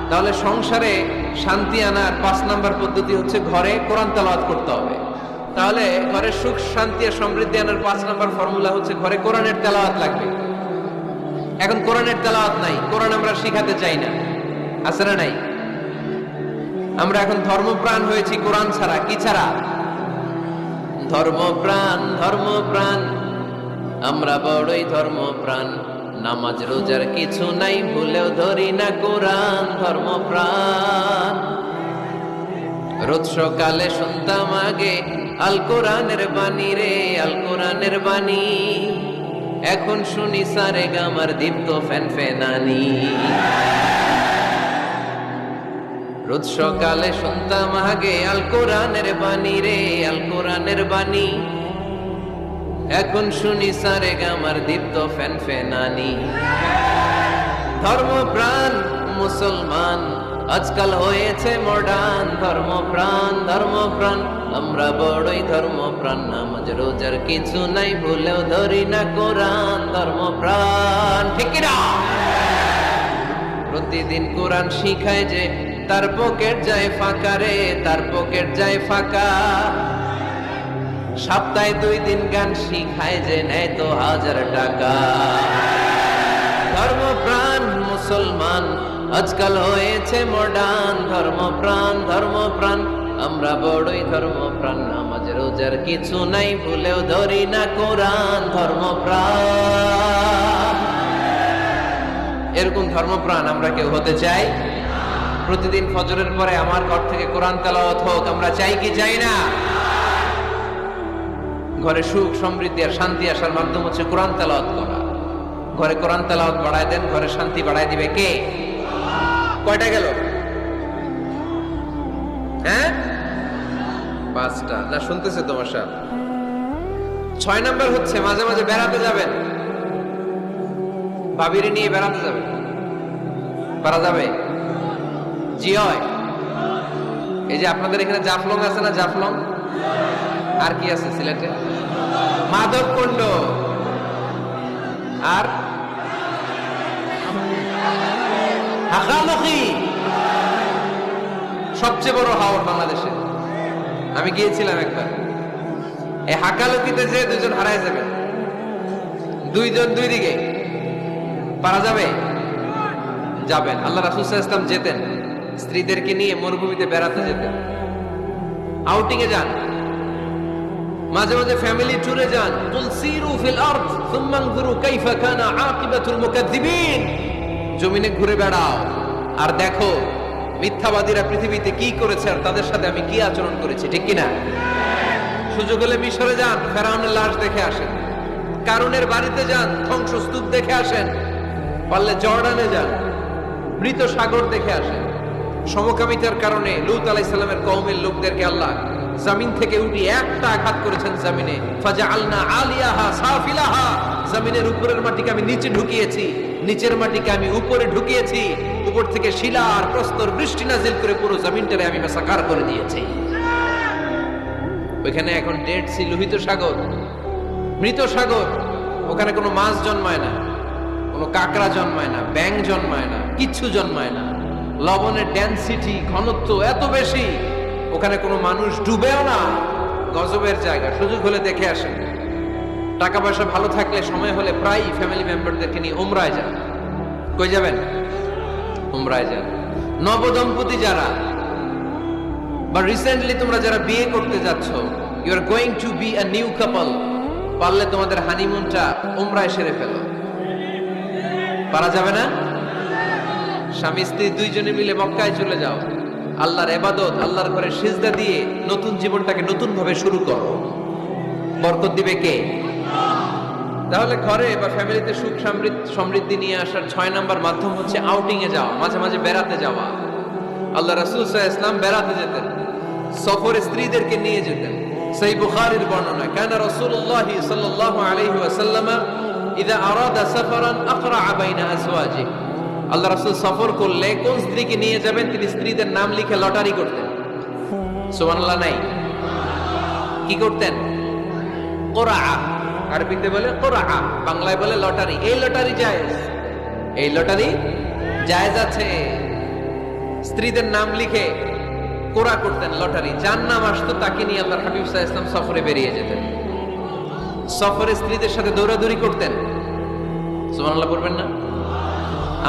A: তাহলে সংসারে শান্তি আনার 5 নাম্বার পদ্ধতি হচ্ছে ঘরে কোরআন তেলাওয়াত করতে হবে। তাহলে ঘরে সুখ শান্তি আর সমৃদ্ধি আনার 5 নাম্বার ফর্মুলা হচ্ছে ঘরে কোরআনের তেলাওয়াত লাগবে। এখন কোরআনের তেলাওয়াত নাই, কোরআন আমরা শিখাতে চাই না, আছে না নাই? আমরা এখন ধর্মপ্রাণ হয়েছি কোরআন ছাড়া। কি ছাড়া? ধর্মপ্রাণ, ধর্মপ্রাণ, আমরা বড়ই ধর্মপ্রাণ। নামাজ রোজার কিছু নাই, ভুলেও ধরি না কোরআন। ধর্মপ্রাণ। রোজ সকালে শুনতাম আগে আল কোরআনের বাণী রে, আল কোরআনের বাণী। এখন শুনি সারে গামার দীপ্ত ফ্যান ফেনানি। রোজ সকালে শুনতাম আগে আল কোরআনের বাণী রে, আল কোরআনের বাণী। এখন শুনি সারে গামার দীপ্ত ফ্যান ফেনানি। ধর্মপ্রাণ মুসলমান আজকাল হয়েছে মডার্ন। ধর্মপ্রাণ, ধর্মপ্রাণ, আমরা বড়ই ধর্মপ্রাণ। নামাজ রোজার কিছু নাই, ভুলেও ধরি না কোরআন। ধর্মপ্রাণ, ঠিক না? প্রতিদিন কোরআন শিখায় যে তার পকেট যায় ফাঁকা রে, তার পকেট যায় ফাঁকা। সপ্তাহে 2 দিন গান শিখায় যে নেয় তো 1000 টাকা। ধর্মপ্রাণ মুসলমান আজকাল হয়েছে মডার্ন। ধর্মপ্রাণ, ধর্মপ্রাণ, আমরা বড়ই ধর্মপ্রাণ। নামাজ রোজার কিছু নাই, ভুলেও ধরি না কোরআন। ধর্মপ্রাণ। এরকম ধর্মপ্রাণ আমরা কেউ হতে চাই? প্রতিদিন ফজরের পরে আমার ঘর থেকে কোরআন তেলাওয়াত হোক, আমরা চাই কি চাই না? ঘরে সুখ সমৃদ্ধি আর শান্তি আসার মাধ্যম হচ্ছে কোরআন তেলাওয়াত করা। ঘরে কোরআন তেলাওয়াত বাড়ায় দেন, ঘরে শান্তি বাড়ায় দিবে কে? কয়টা গেল? হ্যাঁ, 5টা না? শুনতেছে তোমার সাথ। 6 নাম্বার হচ্ছে মাঝে মাঝে বেড়াতে যাবেন। ভাবিরে নিয়ে বেড়াতে যাবেন। পারা যাবে? জি হয়। এই যে আপনাদের এখানে জাফলং আছে না? জাফলং আর কি আছে সিলেটে? মাধবকুণ্ড আর হাকালুকি, সবচেয়ে বড় হাওর বাংলাদেশে। আমি গিয়েছিলাম একবার। এই হাকালুকিতে যে 2 জন হারায় যাবে, 2 জন 2 দিকে। পারা যাবে? যাবেন। আল্লাহ রাসূল সাল্লাল্লাহু আলাইহি ওয়াসাল্লাম যেতেন, স্ত্রীদেরকে নিয়ে মরুভূমিতে বেড়াতে যেতেন, আউটিং এ যান, মাঝে মাঝে ফ্যামিলি ট্যুরে যান। কুল সিরু ফিল আরদ সুম্মা আনজুরু কাইফা কানা আকিবাতুল মুকাজ্জিবিন। জমিনে ঘুরে বেড়াও আর দেখো মিথ্যাবাদীরা পৃথিবীতে কি করেছে আর তাদের সাথে আমি কি আচরণ করেছি, ঠিক কি না? সুযোগ হলে মিশরে যান, ফেরাউনের লাশ দেখে আসেন। কারুনের বাড়িতে যান, ধ্বংসস্তূপ দেখে আসেন। পারলে জর্ডানে যান, মৃত সাগর দেখে আসেন। সমকামিতার কারণে লূত আলাইহিস সালামের কওমের লোকদেরকে আল্লাহ জমিন থেকে উঠিয়ে একটা আঘাত করেছেন জমিনে। ফাজআলনা আলিয়াহা সাফিলাহা, জমিনের উপরের মাটিকে আমি নিচে ঢুকিয়েছি, নিচের মাটিকে আমি উপরে ঢুকিয়েছি। উপর থেকে শিলা আর প্রস্তর বৃষ্টি নাজিল করে পুরো জমিনটারে আমি মাসাকার করে দিয়েছি। ওইখানে এখন ডেড সি, লোহিত সাগর, মৃত সাগর। ওখানে কোনো মাছ জন্মায় না, কোনো কাঁকড়া জন্মায় না, ব্যাঙ জন্মায় না, কিচ্ছু জন্মায় না। লবণের ডেনসিটি, ঘনত্ব এত বেশি, ওখানে কোনো মানুষ ডুবেও না। গজবের জায়গা। সুযোগ হলে দেখে আসেন। টাকা পয়সা ভালো থাকলে সময় হলে প্রায় ফ্যামিলি মেম্বারদেরকে নিয়ে উমরায় যান। কই যাবেন? উমরায় যান। নবদম্পতি যারা বা রিসেন্টলি তোমরা যারা বিয়ে করতে যাচ্ছ, you are going to be a new couple, পারলে তোমাদের হানিমুনটা উমরায় সেরে ফেলো। পারা যাবে না? স্বামী স্ত্রী দুইজনে মিলে মক্কায় চলে যাও, আল্লাহর ইবাদত, আল্লাহর ঘরে সিজদা দিয়ে নতুন জীবনটাকে নতুন ভাবে শুরু করো। বরকত দিবে কে? তাহলে ঘরে বা ফ্যামিলিতে সুখ সমৃদ্ধি নিয়ে আসার 6 নাম্বার মাধ্যম হচ্ছে আউটিং এ যাওয়া, মাঝে মাঝে বেড়াতে যাওয়া। আল্লাহ রাসূল সাল্লাল্লাহু আলাইহি ওয়াসাল্লাম বেড়াতে যেতেন, সফরে স্ত্রীদেরকে নিয়ে যেতেন। সহিহ বুখারীর বর্ণনা, কানা রাসূলুল্লাহ সাল্লাল্লাহু আলাইহি ওয়াসাল্লাম ইযা আরাদা সাফারান আকরা বাইনা আজওয়াজি। আল্লাহ রাসূল সফর করলে কোন স্ত্রীকে নিয়ে যাবেন তিনি স্ত্রীদের নাম লিখে লটারি করতেন। সুবহানাল্লাহ নাই? কি করতেন? কোরআ, আরবিতে বলে কোরআ, বাংলায় বলে লটারি। এই লটারি জায়েজ, এই লটারি জায়েজ আছে। স্ত্রীদের নাম লিখে কোরআ করতেন, লটারি। যার নাম আসতো তাকে নিয়ে আল্লাহর হাবিব সাল্লাল্লাহু আলাইহি ওয়াসাল্লাম সফরে বেরিয়ে যেতেন। সফরে স্ত্রীদের সাথে দৌড়াদৌড়ি করতেন। সুবহানাল্লাহ পড়বেন না?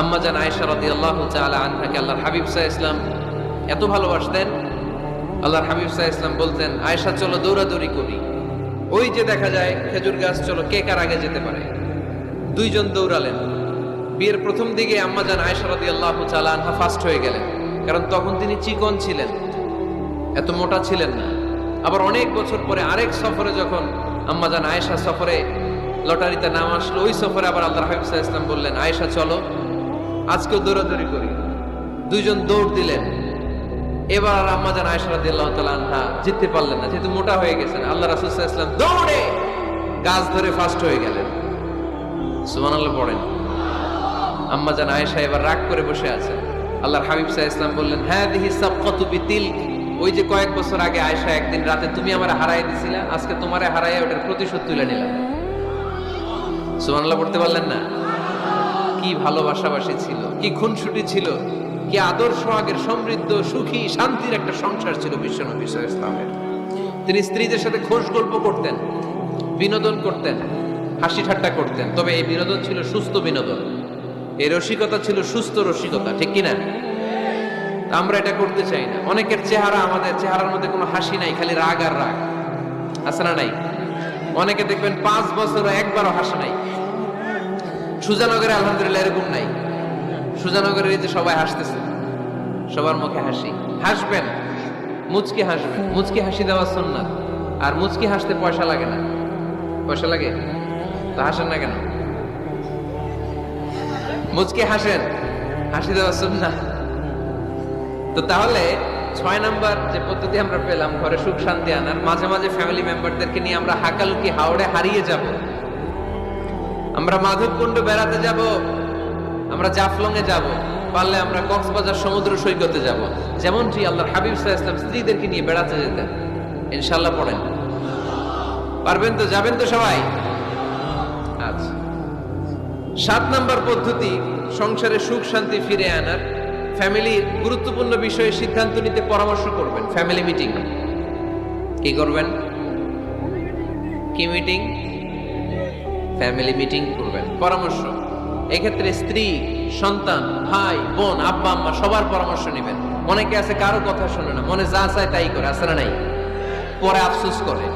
A: আম্মা জান আয়েশা রাদিয়াল্লাহু তাআলা আনহাকে আল্লাহর হাবিব সাল্লাল্লাহু আলাইহি ওয়াসাল্লাম এত ভালোবাসতেন, আল্লাহর হাবিব সাল্লাল্লাহু আলাইহি ওয়াসাল্লাম বলতেন, আয়েশা চলো দৌড়াদৌড়ি করি। ওই যে দেখা যায় খেজুর গাছ, চলো কে কার আগে যেতে পারে। দুইজন দৌড়ালেন। বিয়ের প্রথম দিকে আম্মা জান আয়েশা রাদিয়াল্লাহু তাআলা আনহা ফার্স্ট হয়ে গেলেন, কারণ তখন তিনি চিকন ছিলেন, এত মোটা ছিলেন না। আবার অনেক বছর পরে আরেক সফরে যখন আম্মা জান আয়েশা সফরে লটারিতে নাম আসলো, ওই সফরে আবার আল্লাহর হাবিব সাল্লাল্লাহু আলাইহি ওয়াসাল্লাম বললেন, আয়েশা চলো আজকেও দৌড়াদৌড়ি করি। দুইজন দৌড় দিলেন। এবার আর আম্মা জান আয়েশা রাদিয়াল্লাহু তাআলা আনহা জিততে পারলেন না, যেহেতু মোটা হয়ে গেছেন। আল্লাহ রাসূল সাল্লাল্লাহু আলাইহি ওয়াসাল্লাম দৌড়ে গাছ ধরে ফার্স্ট হয়ে গেলেন। সুবহানাল্লাহ পড়েন। আম্মা জান আয়েশা এবার রাগ করে বসে আছেন। আল্লাহর হাবিব সাল্লাল্লাহু আলাইহি ওয়াসাল্লাম বললেন, হাদিহি সাবকাতু বিতিলক, ওই যে কয়েক বছর আগে আয়েশা একদিন রাতে তুমি আমারে হারায় দিছিলা, আজকে তোমারে হারায় ওটার প্রতিশোধ তুলে নিলাম। সুবহানাল্লাহ পড়তে পারলেন না? কি ভালোবাসাবাসী ছিল, কি খুনসুটি ছিল, কি আদর্শ আগের সমৃদ্ধ সুখী শান্তির একটা সংসার ছিল বিশ্বনবী সাল্লাল্লাহু আলাইহি ওয়াসাল্লামের। তিনি স্ত্রীদের সাথে খোশ গল্প করতেন, বিনোদন করতেন, হাসি ঠাট্টা করতেন। তবে এই বিনোদন ছিল সুস্থ বিনোদন, এই রসিকতা ছিল সুস্থ রসিকতা, ঠিক কিনা? আমরা এটা করতে চাই না। অনেকের চেহারা, আমাদের চেহারার মধ্যে কোনো হাসি নাই, খালি রাগ আর রাগ, আছে না নাই? অনেকে দেখবেন 5 বছর একবারও হাসি নাই। সুজানগরে আলহামদুলিল্লাহ এরকম নাই। সুজানগরের এই যে সবাই হাসতেছে, সবার মুখে হাসি। হাসবেন, মুচকি হাসবেন। মুচকি হাসি দেওয়া সুন্নাত। আর মুচকি হাসতে পয়সা লাগে না। পয়সা লাগে তো হাসেন না কেন? মুচকি হাসেন, হাসি দেওয়া সুন্নাত। তো তাহলে 6 নাম্বার যে পদ্ধতি আমরা পেলাম ঘরে সুখ শান্তি আনার, মাঝে মাঝে ফ্যামিলি মেম্বারদেরকে নিয়ে আমরা হাকালুকি হাওড়ে হারিয়ে যাব, আমরা মাধবকুণ্ড বেড়াতে যাব, আমরা জাফলং এ যাব, পারলে আমরা কক্সবাজার সমুদ্র সৈকতে যাব। যেমনটি আল্লাহর হাবিব সাল্লাল্লাহু আলাইহি ওয়াসাল্লাম স্ত্রীদেরকে নিয়ে বেড়াতে যেতেন। ইনশাআল্লাহ পড়েন। পারবেন তো? যাবেন তো সবাই? আচ্ছা, 7 নাম্বার পদ্ধতি সংসারে সুখ শান্তি ফিরে আনার, ফ্যামিলির গুরুত্বপূর্ণ বিষয়ে সিদ্ধান্ত নিতে পরামর্শ করবেন। Family meeting. কি করবেন? কি মিটিং? ফ্যামিলি মিটিং করবেন, পরামর্শ। এক্ষেত্রে স্ত্রী, সন্তান, ভাই, বোন, আব্বা আম্মা সবার পরামর্শ নেবেন। অনেকে আছে কারো কথা শোনে না, মনে যা চায় তাই করে, আছে না নাই? পরে আফসোস করে,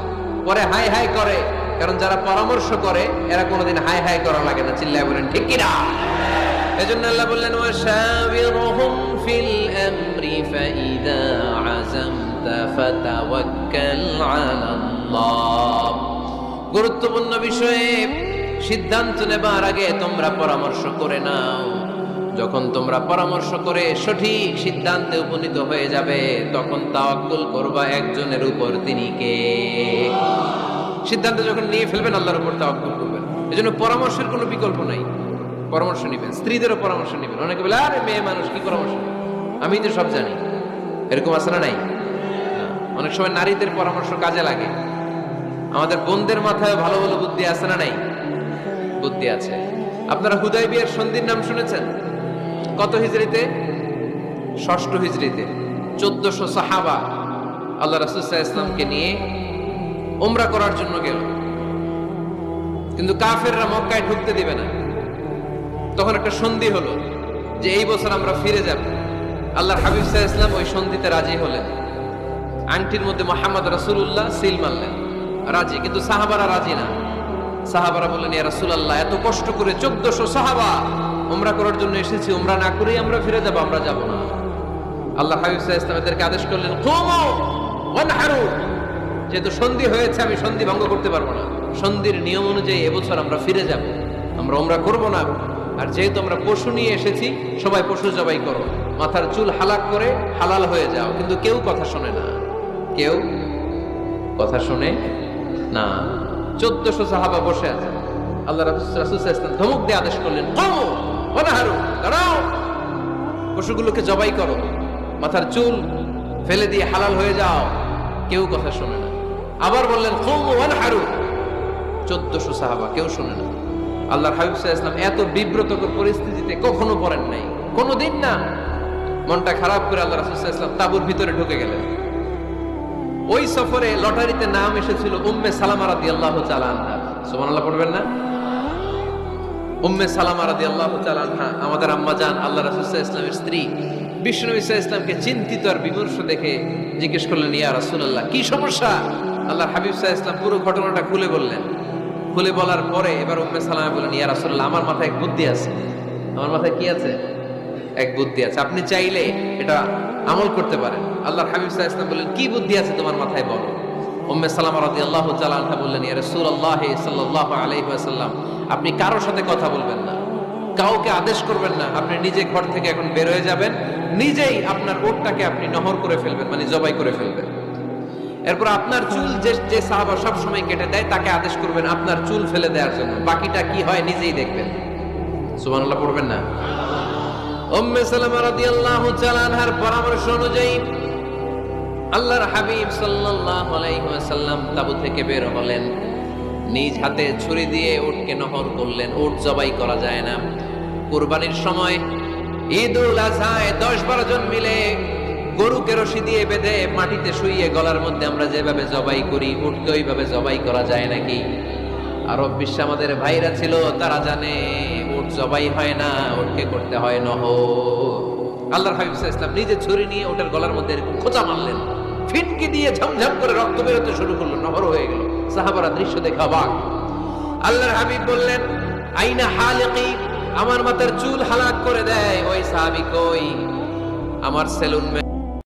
A: পরে হাই হাই করে। কারণ যারা পরামর্শ করে এরা কোনোদিন হাই হাই করা লাগে না। চিল্লায় বলেন ঠিক কিনা? এজন্য আল্লাহ বললেন ওয়াশাবিরহুম ফিল আমরি ফাইদা আযামতা ফাতাওয়াক্কাল আলাল্লাহ। গুরুত্বপূর্ণ বিষয়ে সিদ্ধান্ত নেবার আগে তোমরা পরামর্শ করে নাও। যখন তোমরা পরামর্শ করে সঠিক সিদ্ধান্তে উপনীত হয়ে যাবে, তখন তাওয়াক্কুল করবা একজনের উপর, তিনি কে? সিদ্ধান্ত যখন নিয়ে ফেলবেন আল্লাহর উপর তাওয়াক্কুল করবেন। এজন্য পরামর্শের কোনো বিকল্প নাই। পরামর্শ নেবেন, স্ত্রীদেরও পরামর্শ নেবেন। অনেকে বলে আরে মেয়ে মানুষ কি পরামর্শ, আমি তো সব জানি। এরকম আছে না নাই? অনেক সময় নারীদের পরামর্শ কাজে লাগে। আমাদের বোনদের মাথায় ভালো ভালো বুদ্ধি আছে না নাই? বুদ্ধি আছে। আপনারা হুদায়বিয়ার সন্ধির নাম শুনেছেন? কত হিজরিতে? 6ষ্ঠ হিজরিতে 1400 সাহাবা আল্লাহ রাসূল সাল্লাল্লাহু আলাইহি ওয়াসাল্লামকে নিয়ে উমরা করার জন্য গেল, কিন্তু কাফেররা মক্কায় ঢুকতে দিবে না। তখন একটা সন্ধি হলো যে এই বছর আমরা ফিরে যাব। আল্লাহর হাবিব সাল্লাল্লাহু আলাইহি ওয়াসাল্লাম ওই সন্ধিতে রাজি হলেন। আংটির মধ্যে মুহাম্মদ রাসূলুল্লাহ সিল মারলেন, রাজি। কিন্তু সাহাবারা রাজি না। সাহাবারা বললেন ইয়া রাসূলুল্লাহ, এত কষ্ট করে 1400 সাহাবা উমরা করার জন্য এসেছি, উমরা না করেই আমরা ফিরে যাব, আমরা যাব না। আল্লাহ হাবিব সাল্লাল্লাহু আলাইহি ওয়াসাল্লাম এদেরকে আদেশ করলেন কুমু ওয়ানহারু, যেহেতু সন্ধি হয়েছে আমি সন্ধি ভঙ্গ করতে পারবো না। সন্ধির নিয়ম অনুযায়ী এবছর আমরা ফিরে যাব, আমরা উমরা করব না। আর যেহেতু আমরা পশু নিয়ে এসেছি, সবাই পশু জবাই করো, মাথার চুল হালাক করে হালাল হয়ে যাও। কিন্তু কেউ কথা শোনে না, কেউ কথা শোনে না। 1400 সাহাবা বসে আছে। আল্লাহ রাসূল সাল্লাল্লাহু আলাইহি ওয়াসাল্লাম ধমক দিয়ে আদেশ করলেন কুমু ওয়ানহারু, দাঁড়াও, পশুগুলোকে জবাই করো, মাথার চুল ফেলে দিয়ে হালাল হয়ে যাও। কেউ কথা শোনে না। আবার বললেন কুমু ওয়ানহারু, 1400 সাহাবা, কেউ শোনে না। আল্লাহর হাবিব সাল্লাল্লাহু আলাইহি ওয়াসাল্লাম এত বিব্রতকর পরিস্থিতিতে কখনো পড়েন নাই, কোনোদিন না। মনটা খারাপ করে আল্লাহ রাসূল সাল্লাল্লাহু আলাইহি ওয়াসাল্লাম তাঁবুর ভিতরে ঢুকে গেলেন। ওই সফরে লটারিতে নাম এসেছিল উম্মে সালামা রাদিয়াল্লাহু তাআলা আনহা। সুবহানাল্লাহ পড়বেন না? উম্মে সালামা রাদিয়াল্লাহু তাআলা আনহা আমাদের আম্মা জান, আল্লাহ রাসূল সাল্লাল্লাহু আলাইহি ওয়াসাল্লামের স্ত্রী। বিশ্বনবী সাল্লাল্লাহু আলাইহি ওয়াসাল্লামকে চিন্তিত আর বিমর্ষ দেখে জিজ্ঞেস করলেন ইয়া রাসূলুল্লাহ, কি সমস্যা? আল্লাহর হাবিব সাল্লাল্লাহু আলাইহি ওয়াসাল্লাম পুরো ঘটনাটা খুলে বললেন। খুলে বলার পরে এবার উম্মে সালামা বললেন ইয়া রাসূলুল্লাহ, আমার মাথায় এক বুদ্ধি আছে। আমার মাথায় কি আছে? এক বুদ্ধি আছে, আপনি চাইলে এটা আমল করতে পারেন। আল্লাহর হাবিব সাল্লাল্লাহু আলাইহি ওয়াসাল্লাম বললেন কি বুদ্ধি আছে তোমার মাথায়, বলো। উম্মে সালামা রাদিয়াল্লাহু তাআলা আনহা বললেন ইয়া রাসূলুল্লাহ সাল্লাল্লাহু আলাইহি ওয়াসাল্লাম, আপনি কারোর সাথে কথা বলবেন না, কাউকে আদেশ করবেন না। আপনি নিজে ঘর থেকে এখন বের হয়ে যাবেন, নিজেই আপনার ওটটাকে আপনি নহর করে ফেলবেন, মানে জবাই করে ফেলবেন। এরপর আপনার চুল যে সাহাবা সব সময় কেটে দেয় তাকে আদেশ করবেন আপনার চুল ফেলে দেওয়ার জন্য। বাকিটা কি হয় নিজেই দেখবেন। সুবহানাল্লাহ পড়বেন না? উম্মে সালামা রাদিয়াল্লাহু তাআলা আনহার পরামর্শ অনুযায়ী আল্লাহর হাবিব সাল্লাল্লাহু আলাইহি ওয়াসাল্লাম তাবু থেকে বের হলেন। নিজ হাতে ছুরি দিয়ে উটকে নহর করলেন। উট জবাই করা যায় না। কুরবানির সময় ঈদুল আযহায় 10-12 জন মিলে গরুকে রশি দিয়ে বেঁধে মাটিতে শুইয়ে গলার মধ্যে আমরা যেভাবে জবাই করি, উটকে ওইভাবে জবাই করা যায় নাকি? আরব বিশ্বে আমাদের ভাইরা ছিল, তারা জানে উট জবাই হয় না, উটকে করতে হয় নহর। আল্লাহর হাবিব সাল্লাল্লাহু আলাইহি ওয়াসাল্লাম নিজে ছুরি নিয়ে উটের গলার মধ্যে এরকম খোঁচা মারলেন, ফিনকি দিয়ে ঝমঝম করে রক্ত বেরোতে শুরু করলো, নহর হয়ে গেল। সাহাবারা দৃশ্য দেখে অবাক। আল্লাহর হাবিব বললেন আইনা হালিকি, আমার মাথার চুল হালাক করে দেয় ওই সাহাবী কই? আমার সেলুন